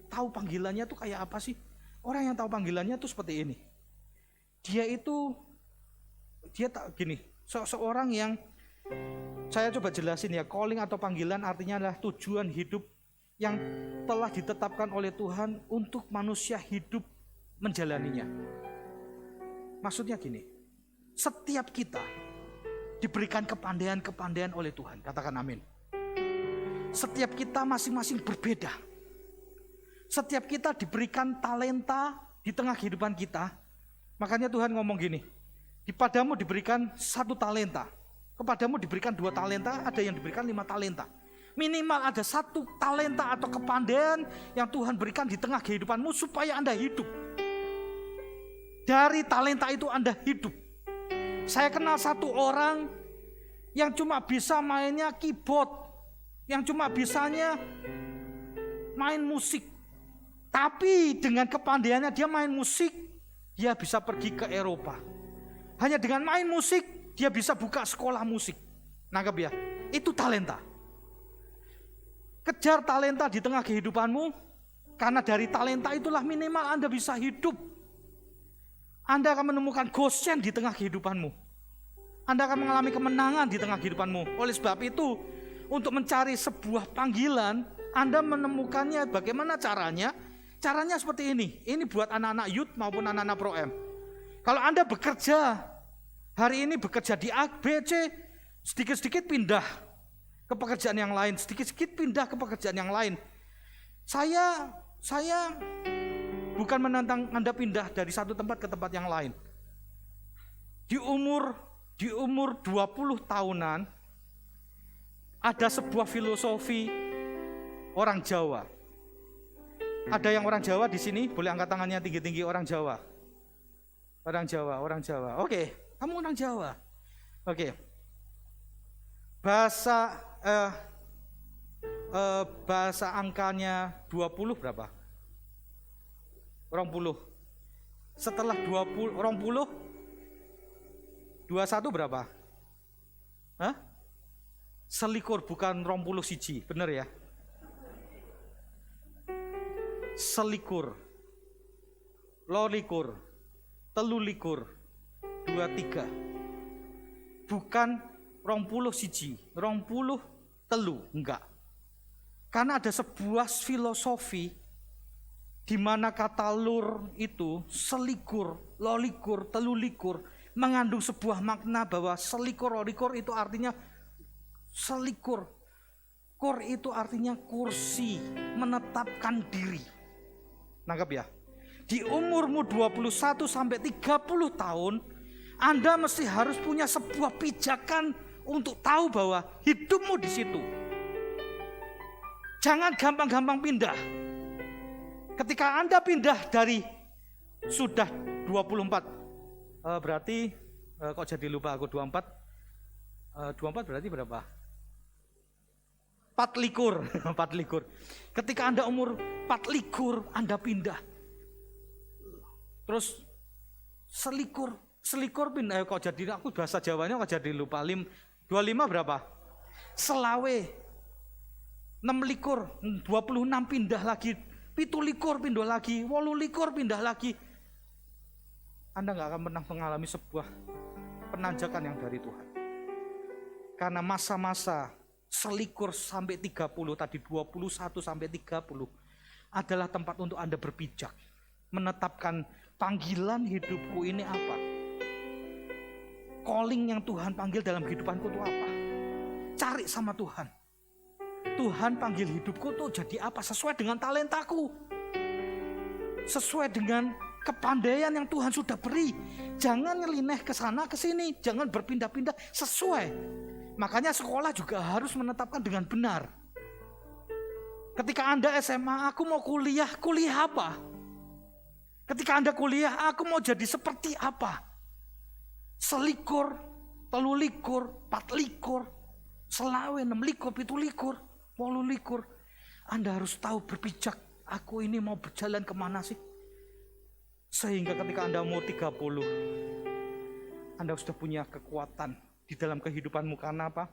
S5: tahu panggilannya tuh kayak apa sih? Orang yang tahu panggilannya tuh seperti ini. Dia tak gini. Seorang yang saya coba jelasin ya, calling atau panggilan artinya adalah tujuan hidup yang telah ditetapkan oleh Tuhan untuk manusia hidup menjalaninya. Maksudnya gini, setiap kita diberikan kepandaian-kepandaian oleh Tuhan. Katakan amin. Setiap kita masing-masing berbeda. Setiap kita diberikan talenta di tengah kehidupan kita. Makanya Tuhan ngomong gini, kepadamu diberikan 1 talenta, kepadamu diberikan 2 talenta, ada yang diberikan 5 talenta. Minimal ada 1 talenta atau kepandaian yang Tuhan berikan di tengah kehidupanmu supaya Anda hidup. Dari talenta itu Anda hidup. Saya kenal 1 orang yang cuma bisa mainnya keyboard, yang cuma bisanya main musik. Tapi dengan kepandaiannya dia main musik, dia bisa pergi ke Eropa. Hanya dengan main musik, dia bisa buka sekolah musik. Nangkep ya? Itu talenta. Kejar talenta di tengah kehidupanmu, karena dari talenta itulah minimal Anda bisa hidup. Anda akan menemukan gosen di tengah kehidupanmu. Anda akan mengalami kemenangan di tengah kehidupanmu. Oleh sebab itu, untuk mencari sebuah panggilan, Anda menemukannya bagaimana caranya? Caranya seperti ini. Ini buat anak-anak youth maupun anak-anak Pro M. Kalau Anda bekerja, hari ini bekerja di A, B, C, sedikit-sedikit pindah ke pekerjaan yang lain, sedikit-sedikit pindah ke pekerjaan yang lain. Saya bukan menantang Anda pindah dari satu tempat ke tempat yang lain. Di umur 20 tahunan, ada sebuah filosofi orang Jawa. Ada yang orang Jawa di sini, boleh angkat tangannya tinggi-tinggi, orang Jawa. Orang Jawa. Oke, kamu orang Jawa. Oke. Bahasa angkanya 20 berapa? 20. Setelah 20, 21 berapa? Hah? Selikur, bukan 20 siji, bener ya? Selikur, lolikur, telulikur, 23. Bukan 20 siji, 20 telu, enggak. Karena ada sebuah filosofi di mana kata lur itu, selikur, lolikur, telulikur, mengandung sebuah makna bahwa selikur, lolikur itu artinya selikur. Kur itu artinya kursi, menetapkan diri. Nangkep ya? Di umurmu 21 sampai 30 tahun, Anda mesti harus punya sebuah pijakan untuk tahu bahwa hidupmu di situ. Jangan gampang-gampang pindah. Ketika Anda pindah dari sudah 24, berarti kok jadi lupa aku 24? 24 berarti berapa? 24. Ketika Anda umur 24, Anda pindah. Terus selikur pindah, kok jadi, aku bahasa Jawanya kok jadi lupa. 25 berapa? Selawe. 26, 26 pindah lagi. 27 pindah lagi. 28 pindah lagi. Anda gak akan pernah mengalami sebuah penanjakan yang dari Tuhan. Karena masa-masa selikur sampai 30, tadi 21 sampai 30 adalah tempat untuk Anda berpijak, menetapkan panggilan hidupku ini apa, calling yang Tuhan panggil dalam kehidupanku itu apa. Cari sama Tuhan. Tuhan panggil hidupku tuh jadi apa, sesuai dengan talentaku, sesuai dengan kepandaian yang Tuhan sudah beri. Jangan nyelineh ke sana ke sini, jangan berpindah-pindah, sesuai. Makanya sekolah juga harus menetapkan dengan benar. Ketika Anda SMA, aku mau kuliah apa? Ketika Anda kuliah, aku mau jadi seperti apa? Selikur, telulikur, 24, selawe, 26, 27, 28. Anda harus tahu berpijak, aku ini mau berjalan kemana sih? Sehingga ketika Anda mau 30, Anda sudah punya kekuatan di dalam kehidupanmu. Karena apa?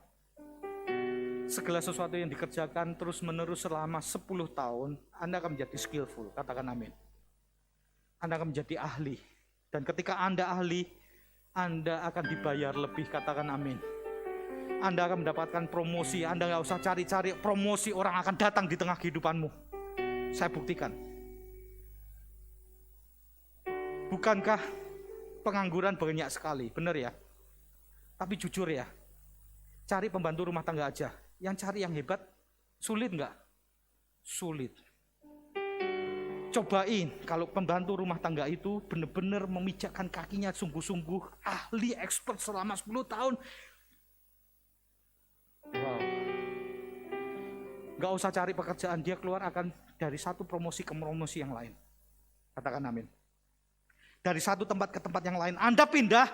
S5: Segala sesuatu yang dikerjakan terus menerus selama 10 tahun, Anda akan menjadi skillful, katakan amin. Anda akan menjadi ahli. Dan ketika Anda ahli, Anda akan dibayar lebih, katakan amin. Anda akan mendapatkan promosi, Anda gak usah cari-cari promosi, orang akan datang di tengah kehidupanmu. Saya buktikan. Bukankah pengangguran banyak sekali, benar ya? Tapi jujur ya, cari pembantu rumah tangga aja. Yang cari yang hebat, sulit nggak? Sulit. cobain kalau pembantu rumah tangga itu benar-benar memijakkan kakinya sungguh-sungguh, ahli expert selama 10 tahun. Wow. Gak usah cari pekerjaan, dia keluar akan dari satu promosi ke promosi yang lain. Katakan amin. Dari satu tempat ke tempat yang lain. Anda pindah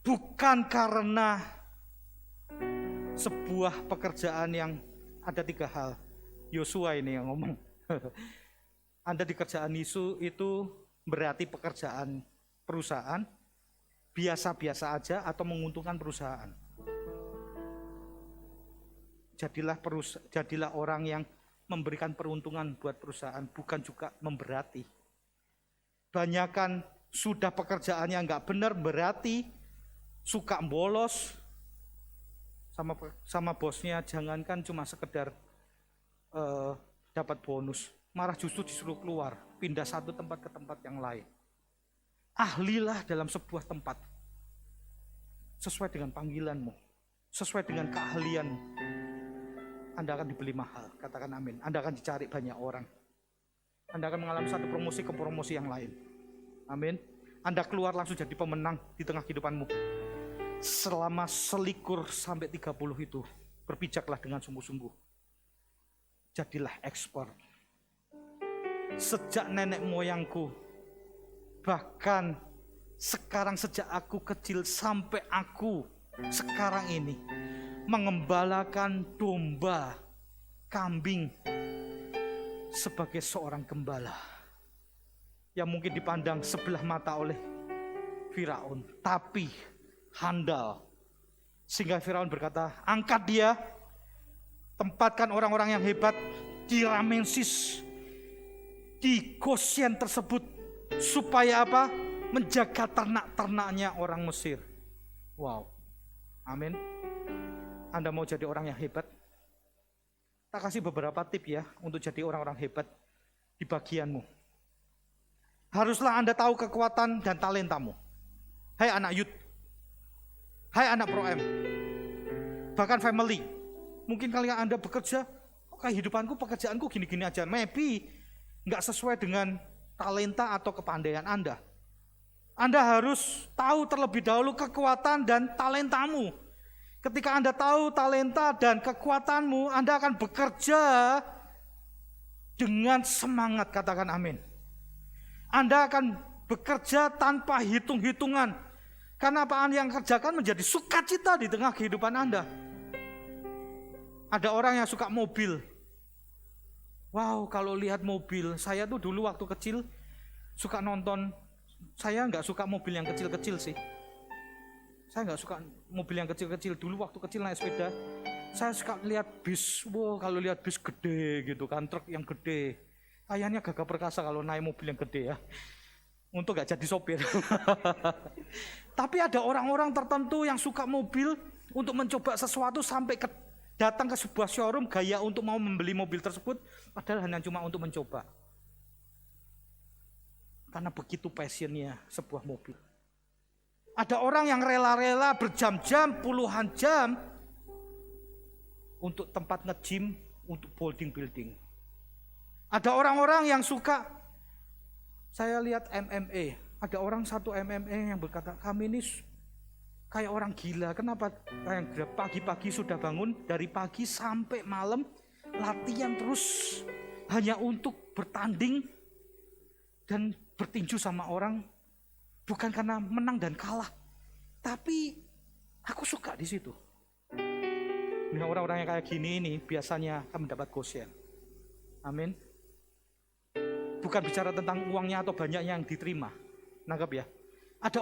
S5: bukan karena sebuah pekerjaan yang ada 3 hal. Yosua ini yang ngomong. Anda di kerjaan itu berarti pekerjaan perusahaan biasa-biasa aja atau menguntungkan perusahaan. Jadilah orang yang memberikan peruntungan buat perusahaan, bukan juga memberati. Banyakan sudah pekerjaannya nggak benar, berarti suka bolos sama bosnya, jangankan cuma sekedar dapat bonus, malah justru disuruh keluar, pindah satu tempat ke tempat yang lain. Ahlilah dalam sebuah tempat, sesuai dengan panggilanmu, sesuai dengan keahlianmu. Anda akan dibeli mahal, katakan amin. Anda akan dicari banyak orang. Anda akan mengalami satu promosi ke promosi yang lain. Amin. Anda keluar langsung jadi pemenang di tengah kehidupanmu. Selama selikur sampai 30 itu, berpijaklah dengan sungguh-sungguh. Jadilah ekspor. Sejak nenek moyangku, bahkan sekarang sejak aku kecil sampai aku sekarang ini, mengembalakan domba, kambing sebagai seorang gembala yang mungkin dipandang sebelah mata oleh Firaun, tapi handal. Sehingga Firaun berkata, angkat dia, tempatkan orang-orang yang hebat di Ramensis, di Goshen tersebut, supaya apa? Menjaga ternak-ternaknya orang Mesir. Wow, amin. Anda mau jadi orang yang hebat? Tak kasih beberapa tip ya untuk jadi orang-orang hebat di bagianmu. Haruslah Anda tahu kekuatan dan talentamu. Hai anak youth, hai anak Pro M, bahkan family. Mungkin kalian Anda bekerja, kehidupanku, pekerjaanku gini-gini aja. Maybe nggak sesuai dengan talenta atau kepandaian Anda. Anda harus tahu terlebih dahulu kekuatan dan talentamu. Ketika Anda tahu talenta dan kekuatanmu, Anda akan bekerja dengan semangat, katakan amin. Anda akan bekerja tanpa hitung-hitungan. Karena apa yang kerjakan menjadi sukacita di tengah kehidupan Anda. Ada orang yang suka mobil. Wow, kalau lihat mobil, saya tuh dulu waktu kecil suka nonton. Saya nggak suka mobil yang kecil-kecil sih. Saya nggak suka mobil yang kecil-kecil. Dulu waktu kecil naik sepeda, saya suka lihat bis. Wow, kalau lihat bis gede gitu kan, truk yang gede. Kayaknya gagah perkasa kalau naik mobil yang gede ya. Untuk nggak jadi sopir. Tapi ada orang-orang tertentu yang suka mobil untuk mencoba sesuatu sampai datang ke sebuah showroom gaya untuk mau membeli mobil tersebut, padahal hanya cuma untuk mencoba. Karena begitu passionnya sebuah mobil. Ada orang yang rela-rela berjam-jam, puluhan jam untuk tempat nge-gym, untuk building. Ada orang-orang yang suka, saya lihat MMA, ada orang satu MMA yang berkata, kami ini kayak orang gila. Kenapa? Kayak pagi-pagi sudah bangun, dari pagi sampai malam latihan terus hanya untuk bertanding dan bertinju sama orang, bukan karena menang dan kalah, tapi aku suka di situ. Nah, orang-orang yang kayak gini ini biasanya akan mendapat Goshen. Amin. Bukan bicara tentang uangnya atau banyaknya yang diterima. Nangkap ya. Ada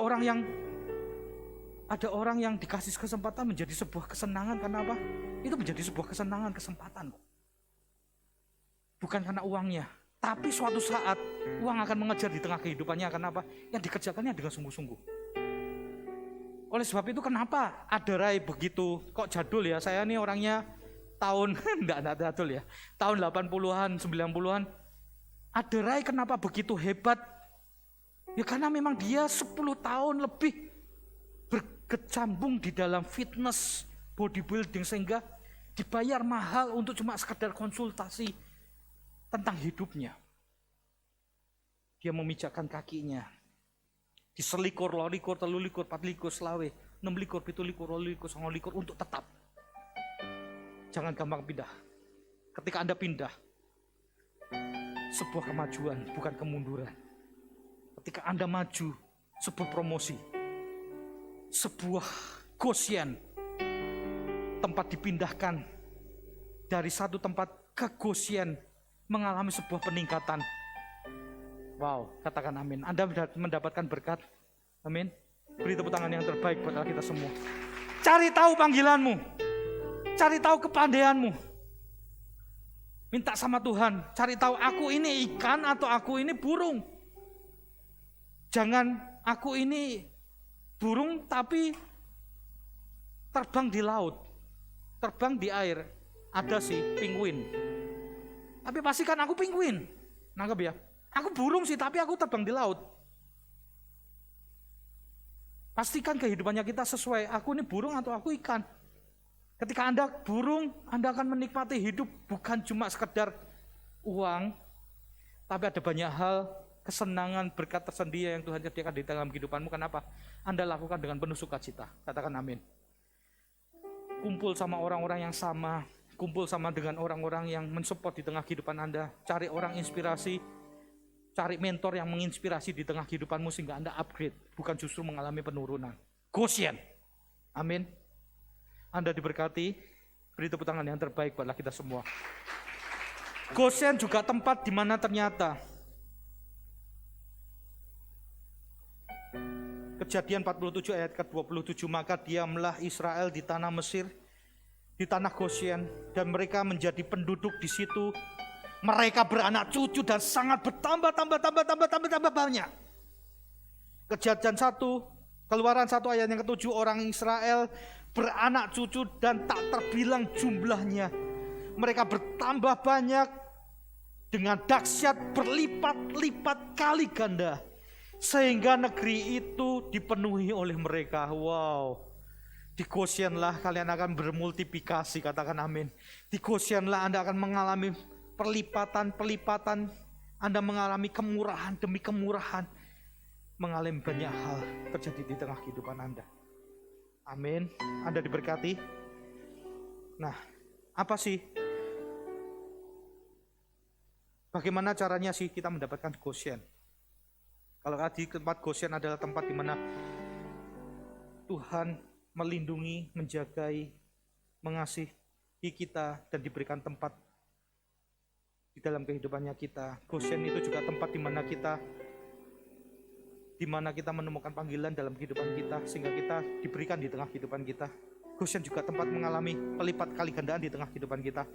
S5: orang yang dikasih kesempatan menjadi sebuah kesenangan. Karena apa? Itu menjadi sebuah kesenangan, kesempatan. Bukan karena uangnya. Tapi suatu saat uang akan mengejar di tengah kehidupannya. Karena apa? Yang dikerjakannya dengan sungguh-sungguh. Oleh sebab itu kenapa Aderai begitu kok jadul ya? Saya ini orangnya tahun enggak jadul ya. Tahun 80-an, 90-an. Aderai kenapa begitu hebat? Ya karena memang dia 10 tahun lebih berkecambung di dalam fitness, bodybuilding, sehingga dibayar mahal untuk cuma sekedar konsultasi tentang hidupnya.
S6: Dia memijakkan kakinya. Di selikur, lolikur, telulikur, patlikur, selawe, 6 likur, 7 likur, 8 likur, 9 likur untuk tetap. Jangan gampang pindah. Ketika Anda pindah, sebuah kemajuan, bukan kemunduran. Ketika Anda maju, sebuah promosi, sebuah Gosyen, tempat dipindahkan dari satu tempat ke Gosyen, mengalami sebuah peningkatan. Wow, katakan amin. Anda mendapatkan berkat. Amin. Beri tepuk tangan yang terbaik buat kita semua. Cari tahu panggilanmu. Cari tahu kepandaianmu. Minta sama Tuhan. Cari tahu aku ini ikan atau aku ini burung. Jangan aku ini burung tapi terbang di laut. Terbang di air. Ada sih penguin. Tapi pastikan aku penguin. Nangkep ya? Aku burung sih, tapi aku terbang di laut. Pastikan kehidupannya kita sesuai. Aku ini burung atau aku ikan. Ketika Anda burung, Anda akan menikmati hidup bukan cuma sekedar uang, tapi ada banyak hal, kesenangan, berkat tersendiri yang Tuhan sediakan di dalam kehidupanmu. Kenapa? Anda lakukan dengan penuh sukacita. Katakan amin. Kumpul sama orang-orang yang sama, kumpul sama dengan orang-orang yang mensupport di tengah kehidupan Anda. Cari orang inspirasi, cari mentor yang menginspirasi di tengah kehidupanmu sehingga Anda upgrade, bukan justru mengalami penurunan. Gosyen. Amin. Anda diberkati, beri tepuk tangan yang terbaik buatlah kita semua. Gosyen juga tempat di mana ternyata Kejadian 47 ayat ke-27, maka diamlah Israel di tanah Mesir, di tanah Gosyen, dan mereka menjadi penduduk di situ. Mereka beranak cucu dan sangat bertambah banyak. Kejadian 1, Keluaran 1 ayat yang ke-7, orang Israel beranak cucu dan tak terbilang jumlahnya. Mereka bertambah banyak dengan dahsyat berlipat-lipat kali ganda. Sehingga negeri itu dipenuhi oleh mereka. Wow. Di Gosyenlah kalian akan bermultiplikasi, katakan amin. Di Gosyenlah Anda akan mengalami pelipatan. Anda mengalami kemurahan demi kemurahan. Mengalami banyak hal terjadi di tengah kehidupan Anda. Amin. Anda diberkati. Nah, apa sih? Bagaimana caranya sih kita mendapatkan Gosyen? Kalau tadi tempat Gosyen adalah tempat di mana Tuhan melindungi, menjagai, mengasihi kita dan diberikan tempat di dalam kehidupannya kita. Gosyen itu juga tempat di mana kita menemukan panggilan dalam kehidupan kita sehingga kita diberikan di tengah kehidupan kita. Gosyen juga tempat mengalami pelipat kali gandaan di tengah kehidupan kita.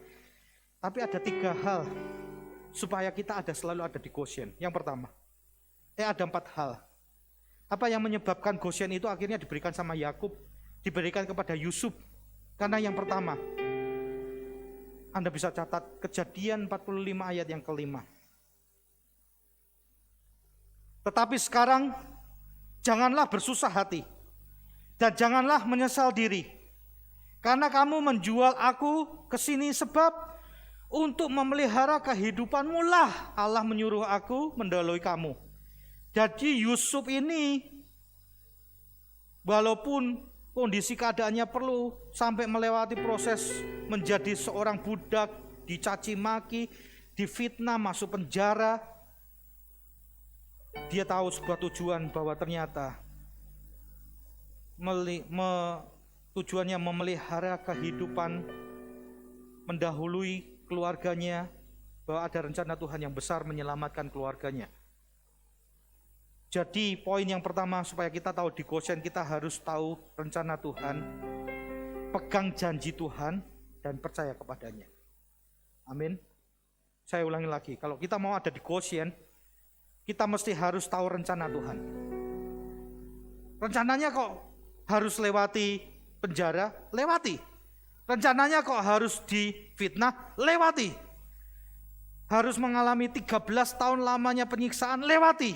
S6: Tapi ada 3 hal supaya kita selalu ada di Gosyen. Yang pertama, ada 4 hal. Apa yang menyebabkan Gosyen itu akhirnya diberikan sama Yakub, diberikan kepada Yusuf? Karena yang pertama, Anda bisa catat Kejadian 45 ayat yang ke-5. Tetapi sekarang janganlah bersusah hati dan janganlah menyesal diri, karena kamu menjual aku ke sini sebab untuk memelihara kehidupanmu lah Allah menyuruh aku mendahului kamu. Jadi Yusuf ini walaupun kondisi keadaannya perlu sampai melewati proses menjadi seorang budak, dicaci maki, difitnah, masuk penjara, dia tahu sebuah tujuan bahwa ternyata tujuannya memelihara kehidupan, mendahului keluarganya, bahwa ada rencana Tuhan yang besar menyelamatkan keluarganya. Jadi poin yang pertama supaya kita tahu di Gosyen, kita harus tahu rencana Tuhan, pegang janji Tuhan, dan percaya kepadanya. Amin. Saya ulangi lagi, kalau kita mau ada di Gosyen, kita mesti harus tahu rencana Tuhan. Rencananya kok harus lewati penjara? Lewati. Rencananya kok harus difitnah? Lewati. Harus mengalami 13 tahun lamanya penyiksaan? Lewati.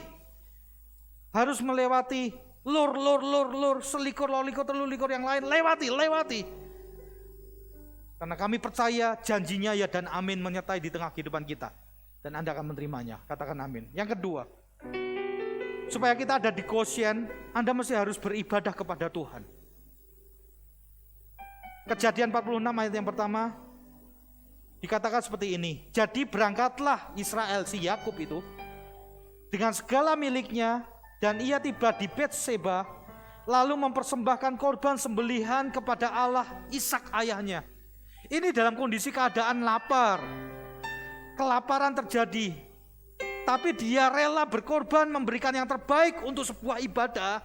S6: Harus melewati lur, selikur, lolikur, telulikur yang lain, lewati. Karena kami percaya janjinya ya dan amin menyertai di tengah kehidupan kita. Dan Anda akan menerimanya, katakan amin. Yang kedua, supaya kita ada di Goshen, Anda mesti harus beribadah kepada Tuhan. Kejadian 46 ayat yang pertama dikatakan seperti ini. Jadi berangkatlah Israel, si Yakub itu, dengan segala miliknya, dan ia tiba di Betseba, lalu mempersembahkan korban sembelihan kepada Allah Ishak ayahnya. Ini dalam kondisi keadaan lapar. Kelaparan terjadi. Tapi dia rela berkorban, memberikan yang terbaik untuk sebuah ibadah.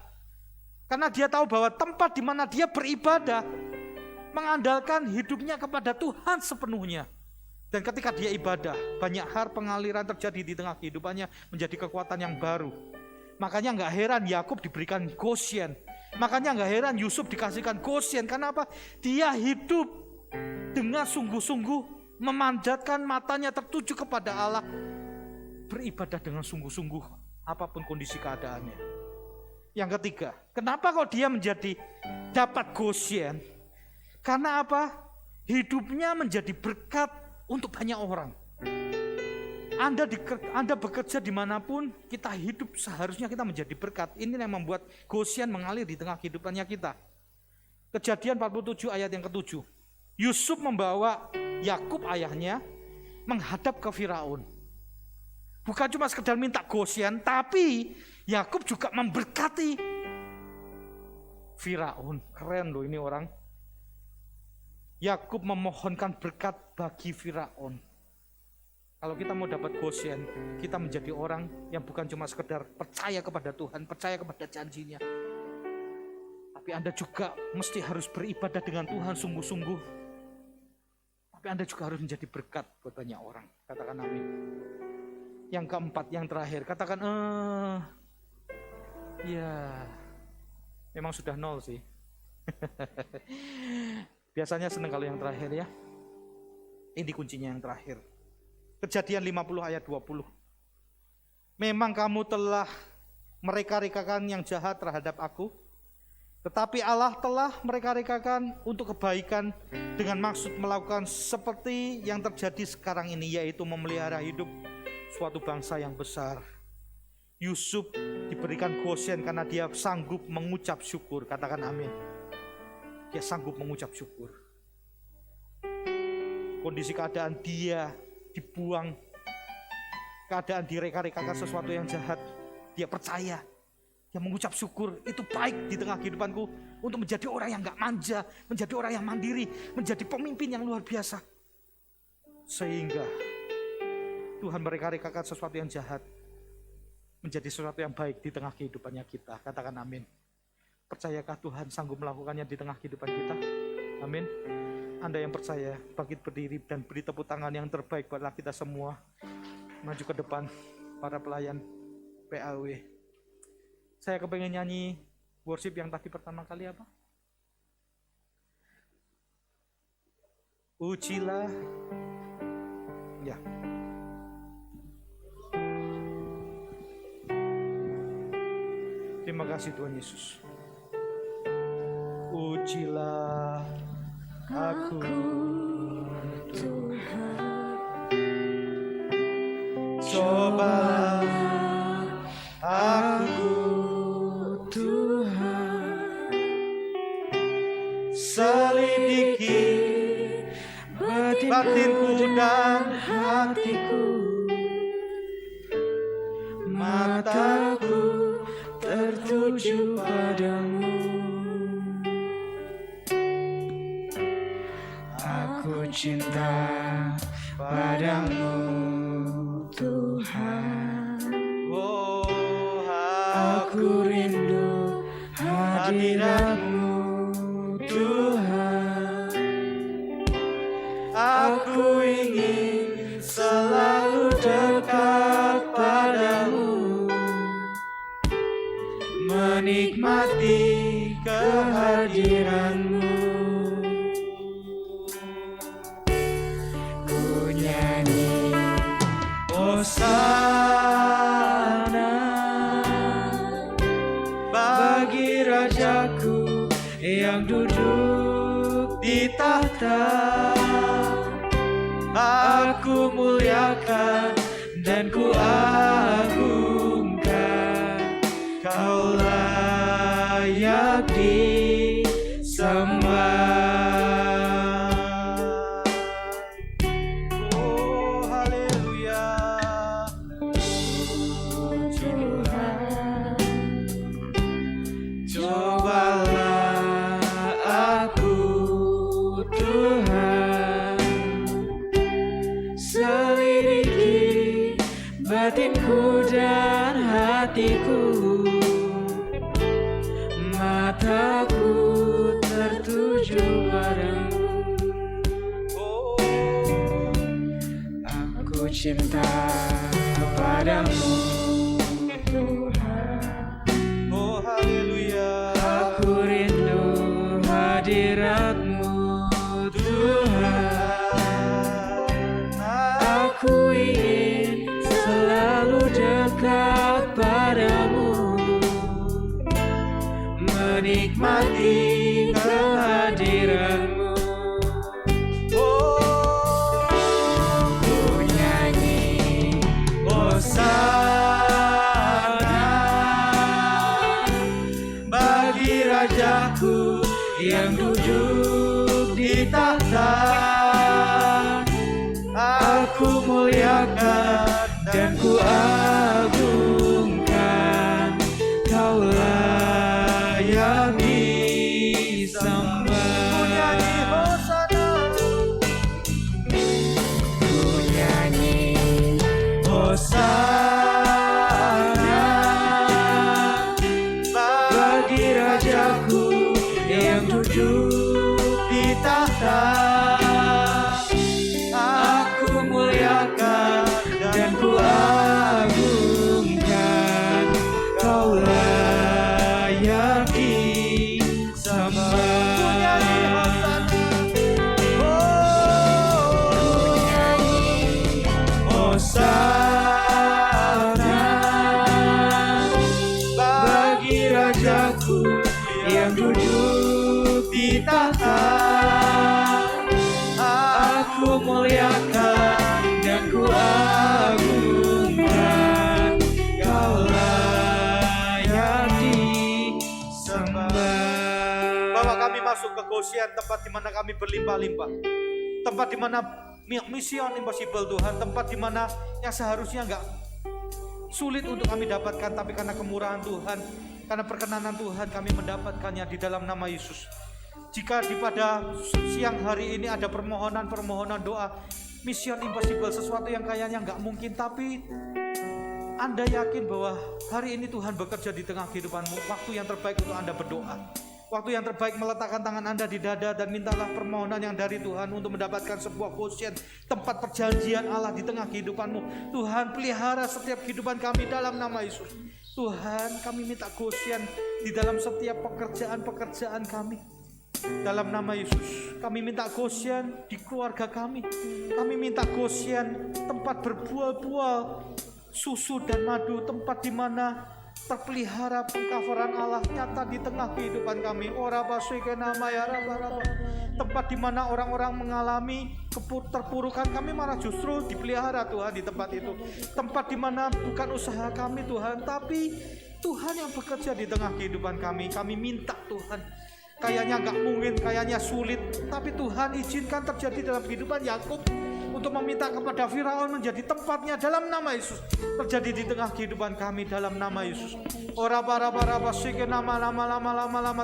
S6: Karena dia tahu bahwa tempat di mana dia beribadah mengandalkan hidupnya kepada Tuhan sepenuhnya. Dan ketika dia ibadah, banyak hal pengaliran terjadi di tengah kehidupannya, menjadi kekuatan yang baru. Makanya gak heran Yakub diberikan Goshen. Makanya gak heran Yusuf dikasihkan Goshen. Karena apa? Dia hidup dengan sungguh-sungguh, memanjatkan matanya tertuju kepada Allah, beribadah dengan sungguh-sungguh apapun kondisi keadaannya. Yang ketiga, kenapa kok dia menjadi dapat Goshen? Karena apa? Hidupnya menjadi berkat untuk banyak orang. Anda bekerja dimanapun, kita hidup seharusnya kita menjadi berkat. Ini yang membuat Goshen mengalir di tengah kehidupannya kita. Kejadian 47 ayat yang ke-7. Yusuf membawa Yakub ayahnya menghadap ke Firaun. Bukan cuma sekedar minta Goshen, tapi Yakub juga memberkati Firaun. Keren loh ini orang. Yakub memohonkan berkat bagi Firaun. Kalau kita mau dapat Goshen, kita menjadi orang yang bukan cuma sekedar percaya kepada Tuhan, percaya kepada janjinya. Tapi Anda juga mesti harus beribadah dengan Tuhan sungguh-sungguh. Tapi Anda juga harus menjadi berkat buat banyak orang. Katakan amin. Yang keempat, yang terakhir, katakan ya, memang sudah 0 sih. Biasanya senang kalau yang terakhir ya. Ini kuncinya yang terakhir. Kejadian 50 ayat 20. Memang kamu telah mereka-rekakan yang jahat terhadap aku, tetapi Allah telah mereka-rekakan untuk kebaikan dengan maksud melakukan seperti yang terjadi sekarang ini, yaitu memelihara hidup suatu bangsa yang besar. Yusuf diberikan Goshen karena dia sanggup mengucap syukur. Katakan amin. Dia sanggup mengucap syukur. Kondisi keadaan dia dibuang, keadaan direka-rekakan sesuatu yang jahat, dia percaya, dia mengucap syukur. Itu baik di tengah kehidupanku untuk menjadi orang yang gak manja, menjadi orang yang mandiri, menjadi pemimpin yang luar biasa. Sehingga Tuhan mereka-rekakan sesuatu yang jahat menjadi sesuatu yang baik di tengah kehidupannya kita. Katakan amin. Percayakah Tuhan sanggup melakukannya di tengah kehidupan kita? Amin. Anda yang percaya, bangkit berdiri dan beri tepuk tangan yang terbaik buatlah kita semua. Maju ke depan, para pelayan PAW. Saya kepengen nyanyi worship yang tadi pertama kali apa? Ujilah. Ya. Terima kasih Tuhan Yesus. Ujilah aku Tuhan, cobalah aku Tuhan, selidiki batinku dan hatiku, mataku tertuju padamu. Aku cinta padamu Tuhan. Oh, aku rindu hadirat-Mu Tuhan. Aku ingin selalu dekat padamu, menikmati kehadiran-Mu. Hosana bagi Rajaku yang duduk di tahta. Aku muliakan dan ku agungkan
S4: Kau layak disembah.
S6: Oh haleluya.
S4: Tuhan, cobalah aku Tuhan, selidiki batinku dan hatiku, mataku tertuju padamu. Aku cinta padamu Tuhan,
S6: Oh haleluya.
S4: aku rindu hadirat-Mu Tuhan. Aku ingin selalu dekat padamu, menikmati kehadiran-Mu. Ku nyanyi Hosana bagi Rajaku yang duduk di tahta. Aku muliakan dan ku agungkan, Kau layak disembah. Ku nyanyi Hosana bagi Rajaku yang duduk di tahta. Aku muliakan dan ku agungkan, Kau layak disembah. Hosana bagi Rajaku yang duduk di tahta. Aku muliakan dan ku agungkan, Kau layak disembah.
S6: Bawa kami masuk ke Goshen, tempat di mana kami berlimpah-limpah. Tempat di mana Mission Impossible Tuhan, tempat di mana yang seharusnya enggak sulit untuk kami dapatkan, tapi karena kemurahan Tuhan, karena perkenanan Tuhan kami mendapatkannya di dalam nama Yesus. Jika di pada siang hari ini ada permohonan doa Mission Impossible, sesuatu yang kayaknya enggak mungkin, tapi Anda yakin bahwa hari ini Tuhan bekerja di tengah kehidupanmu, waktu yang terbaik untuk Anda berdoa. Waktu yang terbaik meletakkan tangan Anda di dada dan mintalah permohonan yang dari Tuhan untuk mendapatkan sebuah Goshen, tempat perjanjian Allah di tengah kehidupanmu. Tuhan, pelihara setiap kehidupan kami dalam nama Yesus. Tuhan, kami minta Goshen di dalam setiap pekerjaan-pekerjaan kami. Dalam nama Yesus, kami minta Goshen di keluarga kami. Kami minta Goshen, tempat berbuah-buah susu dan madu, tempat di mana terpelihara pengkafaran Allah nyata di tengah kehidupan kami. Tempat di mana orang-orang mengalami terpurukan, kami malah justru dipelihara Tuhan di tempat itu. Tempat di mana bukan usaha kami Tuhan, tapi Tuhan yang bekerja di tengah kehidupan kami. Kami minta Tuhan, kayaknya gak mungkin, kayaknya sulit, tapi Tuhan izinkan terjadi dalam kehidupan Yakub, untuk meminta kepada Firaun menjadi tempatnya dalam nama Yesus. Terjadi di tengah kehidupan kami dalam nama Yesus. Lama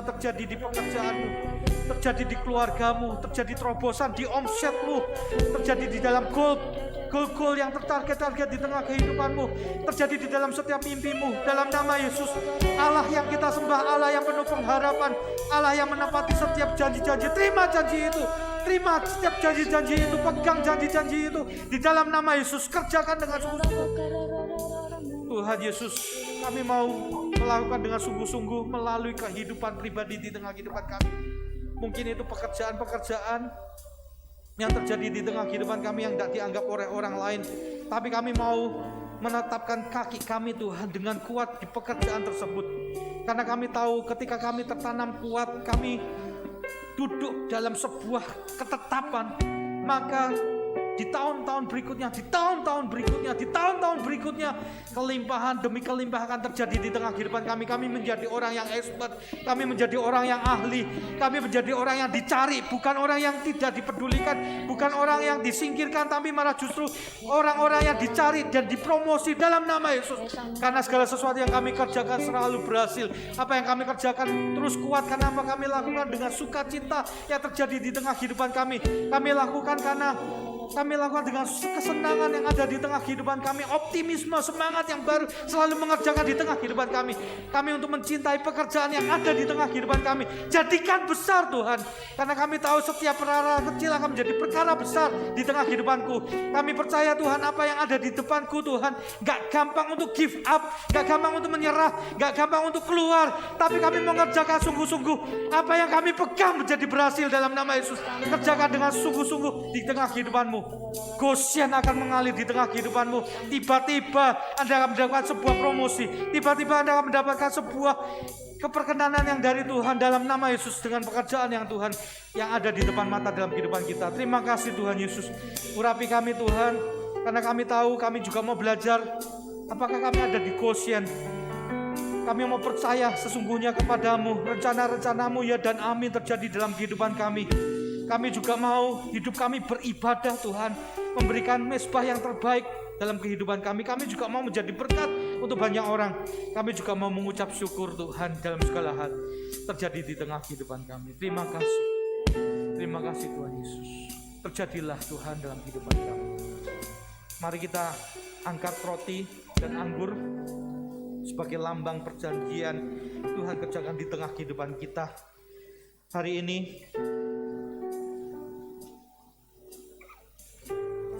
S6: terjadi di pekerjaanmu, terjadi di keluargamu, terjadi terobosan di omsetmu, terjadi di dalam goal yang tertarget di tengah kehidupanmu, terjadi di dalam setiap mimpimu dalam nama Yesus. Allah yang kita sembah, Allah yang penuh pengharapan, Allah yang menepati setiap janji-janji. Terima janji itu, terima setiap janji-janji itu, pegang janji-janji itu di dalam nama Yesus. Kerjakan dengan sungguh-sungguh. Tuhan Yesus, kami mau melakukan dengan sungguh-sungguh melalui kehidupan pribadi di tengah kehidupan kami. Mungkin itu pekerjaan-pekerjaan yang terjadi di tengah kehidupan kami yang tidak dianggap oleh orang lain, tapi kami mau menetapkan kaki kami Tuhan dengan kuat di pekerjaan tersebut, karena kami tahu ketika kami tertanam kuat, kami duduk dalam sebuah ketetapan, maka di tahun-tahun berikutnya, di tahun-tahun berikutnya, di tahun-tahun berikutnya, kelimpahan demi kelimpahan akan terjadi di tengah kehidupan kami. Kami menjadi orang yang expert, kami menjadi orang yang ahli, kami menjadi orang yang dicari, bukan orang yang tidak dipedulikan, bukan orang yang disingkirkan, tapi malah justru orang-orang yang dicari dan dipromosi dalam nama Yesus. Karena segala sesuatu yang kami kerjakan selalu berhasil. Apa yang kami kerjakan terus kuat karena apa kami lakukan dengan sukacita yang terjadi di tengah kehidupan kami. Kami lakukan karena kami lakukan dengan kesenangan yang ada di tengah kehidupan kami. Optimisme, semangat yang baru selalu mengerjakan di tengah kehidupan kami. Kami untuk mencintai pekerjaan yang ada di tengah kehidupan kami. Jadikan besar Tuhan. Karena kami tahu setiap perkara kecil akan menjadi perkara besar di tengah kehidupanku. Kami percaya Tuhan apa yang ada di depanku Tuhan. Gak gampang untuk give up. Gak gampang untuk menyerah. Gak gampang untuk keluar. Tapi kami mengerjakan sungguh-sungguh. Apa yang kami pegang menjadi berhasil dalam nama Yesus. Kerjakan dengan sungguh-sungguh di tengah kehidupanmu. Gosyen akan mengalir di tengah kehidupanmu. Tiba-tiba Anda akan mendapatkan sebuah promosi. Tiba-tiba Anda akan mendapatkan sebuah keperkenanan yang dari Tuhan dalam nama Yesus dengan pekerjaan yang Tuhan yang ada di depan mata dalam kehidupan kita. Terima kasih Tuhan Yesus. Urapi kami Tuhan, karena kami tahu kami juga mau belajar. Apakah kami ada di Gosyen? Kami mau percaya sesungguhnya kepadamu. Rencana-rencanamu ya dan amin terjadi dalam kehidupan kami. Kami juga mau hidup kami beribadah Tuhan. Memberikan mezbah yang terbaik dalam kehidupan kami. Kami juga mau menjadi berkat untuk banyak orang. Kami juga mau mengucap syukur Tuhan dalam segala hal terjadi di tengah kehidupan kami. Terima kasih. Terima kasih Tuhan Yesus. Terjadilah Tuhan dalam kehidupan kami. Mari kita angkat roti dan anggur sebagai lambang perjanjian Tuhan kerjakan di tengah kehidupan kita. Hari ini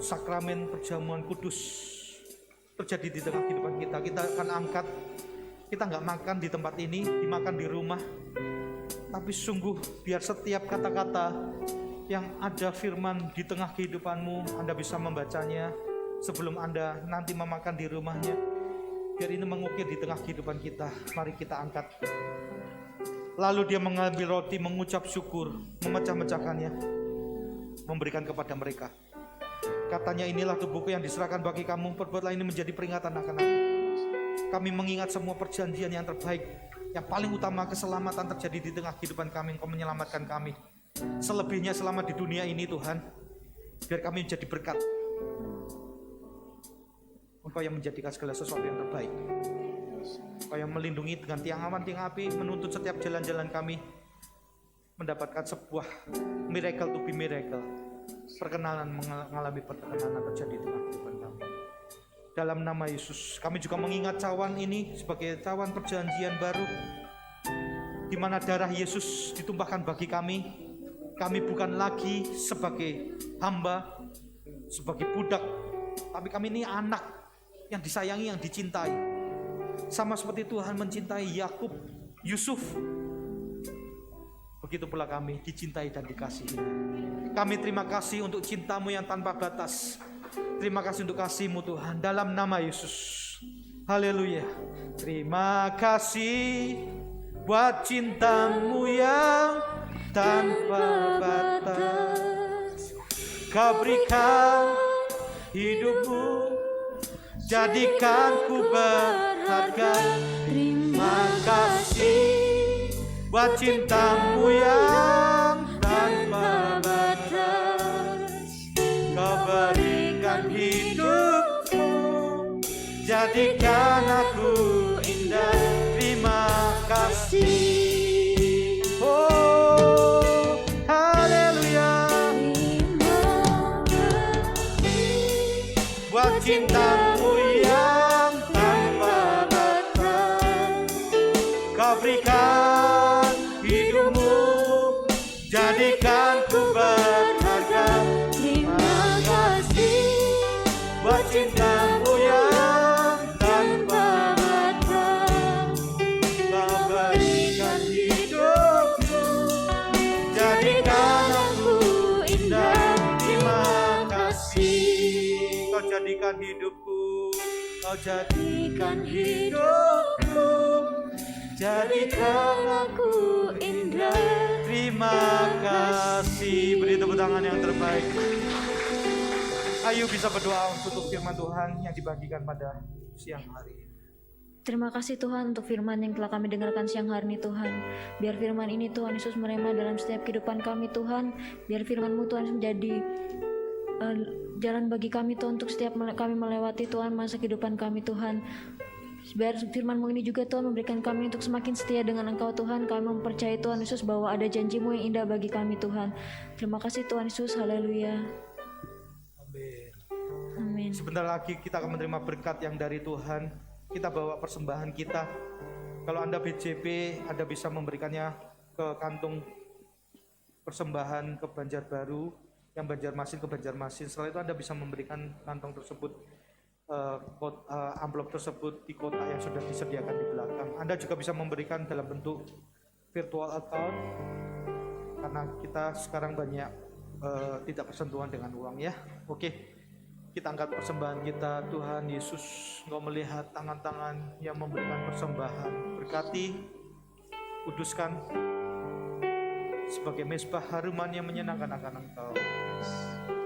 S6: sakramen perjamuan kudus terjadi di tengah kehidupan kita. Kita akan angkat. Kita nggak makan di tempat ini, dimakan di rumah. Tapi sungguh biar setiap kata-kata yang ada firman di tengah kehidupanmu, Anda bisa membacanya sebelum Anda nanti memakan di rumahnya. Biar ini mengukir di tengah kehidupan kita. Mari kita angkat. Lalu dia mengambil roti, mengucap syukur, memecah-mecahkannya, memberikan kepada mereka. Katanya, inilah tubuhku yang diserahkan bagi kamu. Perbuatlah ini menjadi peringatan akan aku. Kami mengingat semua perjanjian yang terbaik, yang paling utama keselamatan terjadi di tengah kehidupan kami. Engkau menyelamatkan kami. Selebihnya selamat di dunia ini Tuhan. Biar kami menjadi berkat. Engkau yang menjadikan segala sesuatu yang terbaik. Engkau yang melindungi dengan tiang awan, tiang api, menuntut setiap jalan-jalan kami mendapatkan sebuah miracle to be miracle. Perkenanan, mengalami perkenanan terjadi di tengah kehidupan kami. Dalam nama Yesus, kami juga mengingat cawan ini sebagai cawan perjanjian baru, di mana darah Yesus ditumpahkan bagi kami. Kami bukan lagi sebagai hamba, sebagai budak, tapi kami ini anak yang disayangi, yang dicintai. Sama seperti Tuhan mencintai Yakub, Yusuf, begitu pula kami dicintai dan dikasihi. Kami terima kasih untuk cintamu yang tanpa batas. Terima kasih untuk kasih-Mu Tuhan, dalam nama Yesus. Haleluya. Terima kasih buat cintamu yang tanpa batas. Kau berikan hidupmu, jadikan ku berharga. Terima kasih buat cintamu yang tanpa batas. Kau berikan hidupmu, jadikan aku indah. Terima kasih. Oh, haleluya. Buat cintamu yang tanpa batas. Kau berikan hidupmu, jadikan ku berharga. Terima kasih buat cintamu yang tanpa batas. Kau berikan hidupmu, jadikan aku indah. Terima kasih. Kau jadikan hidupku, kau jadikan hidupku, jadikan aku indah. Terima kasih. Beri tepuk tangan yang terbaik. Ayu bisa berdoa untuk firman Tuhan yang dibagikan pada siang hari ini.
S3: Terima kasih Tuhan untuk firman yang telah kami dengarkan siang hari ini Tuhan. Biar firman ini Tuhan Yesus merema dalam setiap kehidupan kami Tuhan. Biar firman-Mu Tuhan menjadi jalan bagi kami Tuhan untuk setiap kami melewati Tuhan masa kehidupan kami Tuhan. Biar firman-Mu ini juga Tuhan memberikan kami untuk semakin setia dengan Engkau Tuhan. Kami mempercayai Tuhan Yesus bahwa ada janji-Mu yang indah bagi kami Tuhan. Terima kasih Tuhan Yesus, haleluya.
S6: Amin.
S3: Amin.
S6: Sebentar lagi kita akan menerima berkat yang dari Tuhan. Kita bawa persembahan kita. Kalau Anda BJP, Anda bisa memberikannya ke kantung persembahan ke Banjarbaru, yang Banjarmasin ke Banjarmasin. Setelah itu Anda bisa memberikan kantong tersebut, amplop tersebut di kotak yang sudah disediakan di belakang. Anda juga bisa memberikan dalam bentuk virtual account, karena kita sekarang banyak tidak bersentuhan dengan uang ya. Oke, kita angkat persembahan kita. Tuhan Yesus, Engkau melihat tangan-tangan yang memberikan persembahan. Berkati, kuduskan sebagai mezbah haruman yang menyenangkan akan Engkau.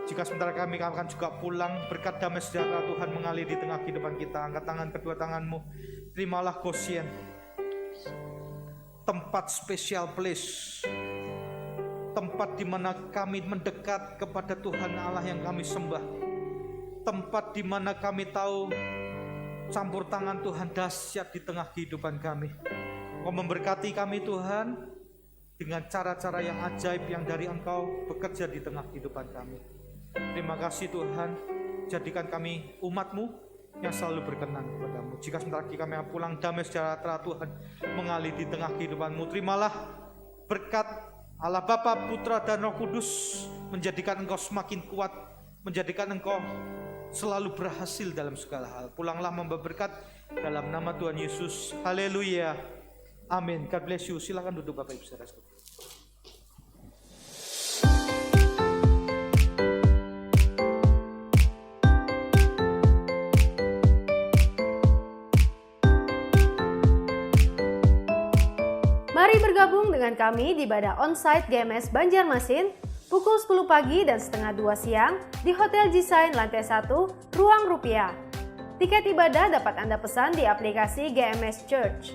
S6: Jika sementara kami akan juga pulang, berkat damai sejahtera Tuhan mengalir di tengah kehidupan kita. Angkat tangan, kedua tanganmu, terimalah Goshen, tempat special place, tempat di mana kami mendekat kepada Tuhan Allah yang kami sembah, tempat di mana kami tahu campur tangan Tuhan dahsyat di tengah kehidupan kami. Kau memberkati kami Tuhan dengan cara-cara yang ajaib yang dari Engkau bekerja di tengah kehidupan kami. Terima kasih Tuhan, jadikan kami umat-Mu yang selalu berkenan kepada-Mu. Jika sebentar lagi kami pulang, damai sejahtera Tuhan mengalir di tengah kehidupan-Mu. Terimalah berkat Allah Bapa, Putra dan Roh Kudus, menjadikan Engkau semakin kuat, menjadikan Engkau selalu berhasil dalam segala hal. Pulanglah membawa berkat dalam nama Tuhan Yesus. Haleluya. Amin. God bless you. Silakan duduk Bapak Ibu Saudara.
S7: Mari bergabung dengan kami di ibadah onsite GMS Banjarmasin pukul 10 pagi dan setengah 2 siang di Hotel Jisain lantai 1, Ruang Rupiah. Tiket ibadah dapat Anda pesan di aplikasi GMS Church.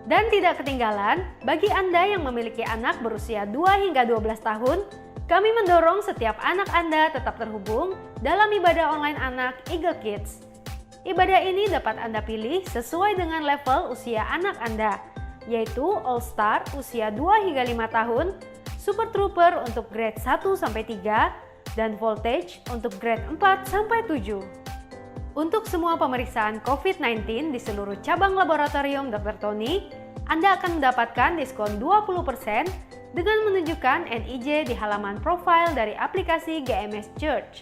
S7: Dan tidak ketinggalan, bagi Anda yang memiliki anak berusia 2 hingga 12 tahun, kami mendorong setiap anak Anda tetap terhubung dalam ibadah online anak Eagle Kids. Ibadah ini dapat Anda pilih sesuai dengan level usia anak Anda, yaitu All Star usia 2 hingga 5 tahun, Super Trooper untuk grade 1-3, dan Voltage untuk grade 4-7. Untuk semua pemeriksaan COVID-19 di seluruh cabang laboratorium Dr. Tony, Anda akan mendapatkan diskon 20% dengan menunjukkan NIJ di halaman profil dari aplikasi GMS Church.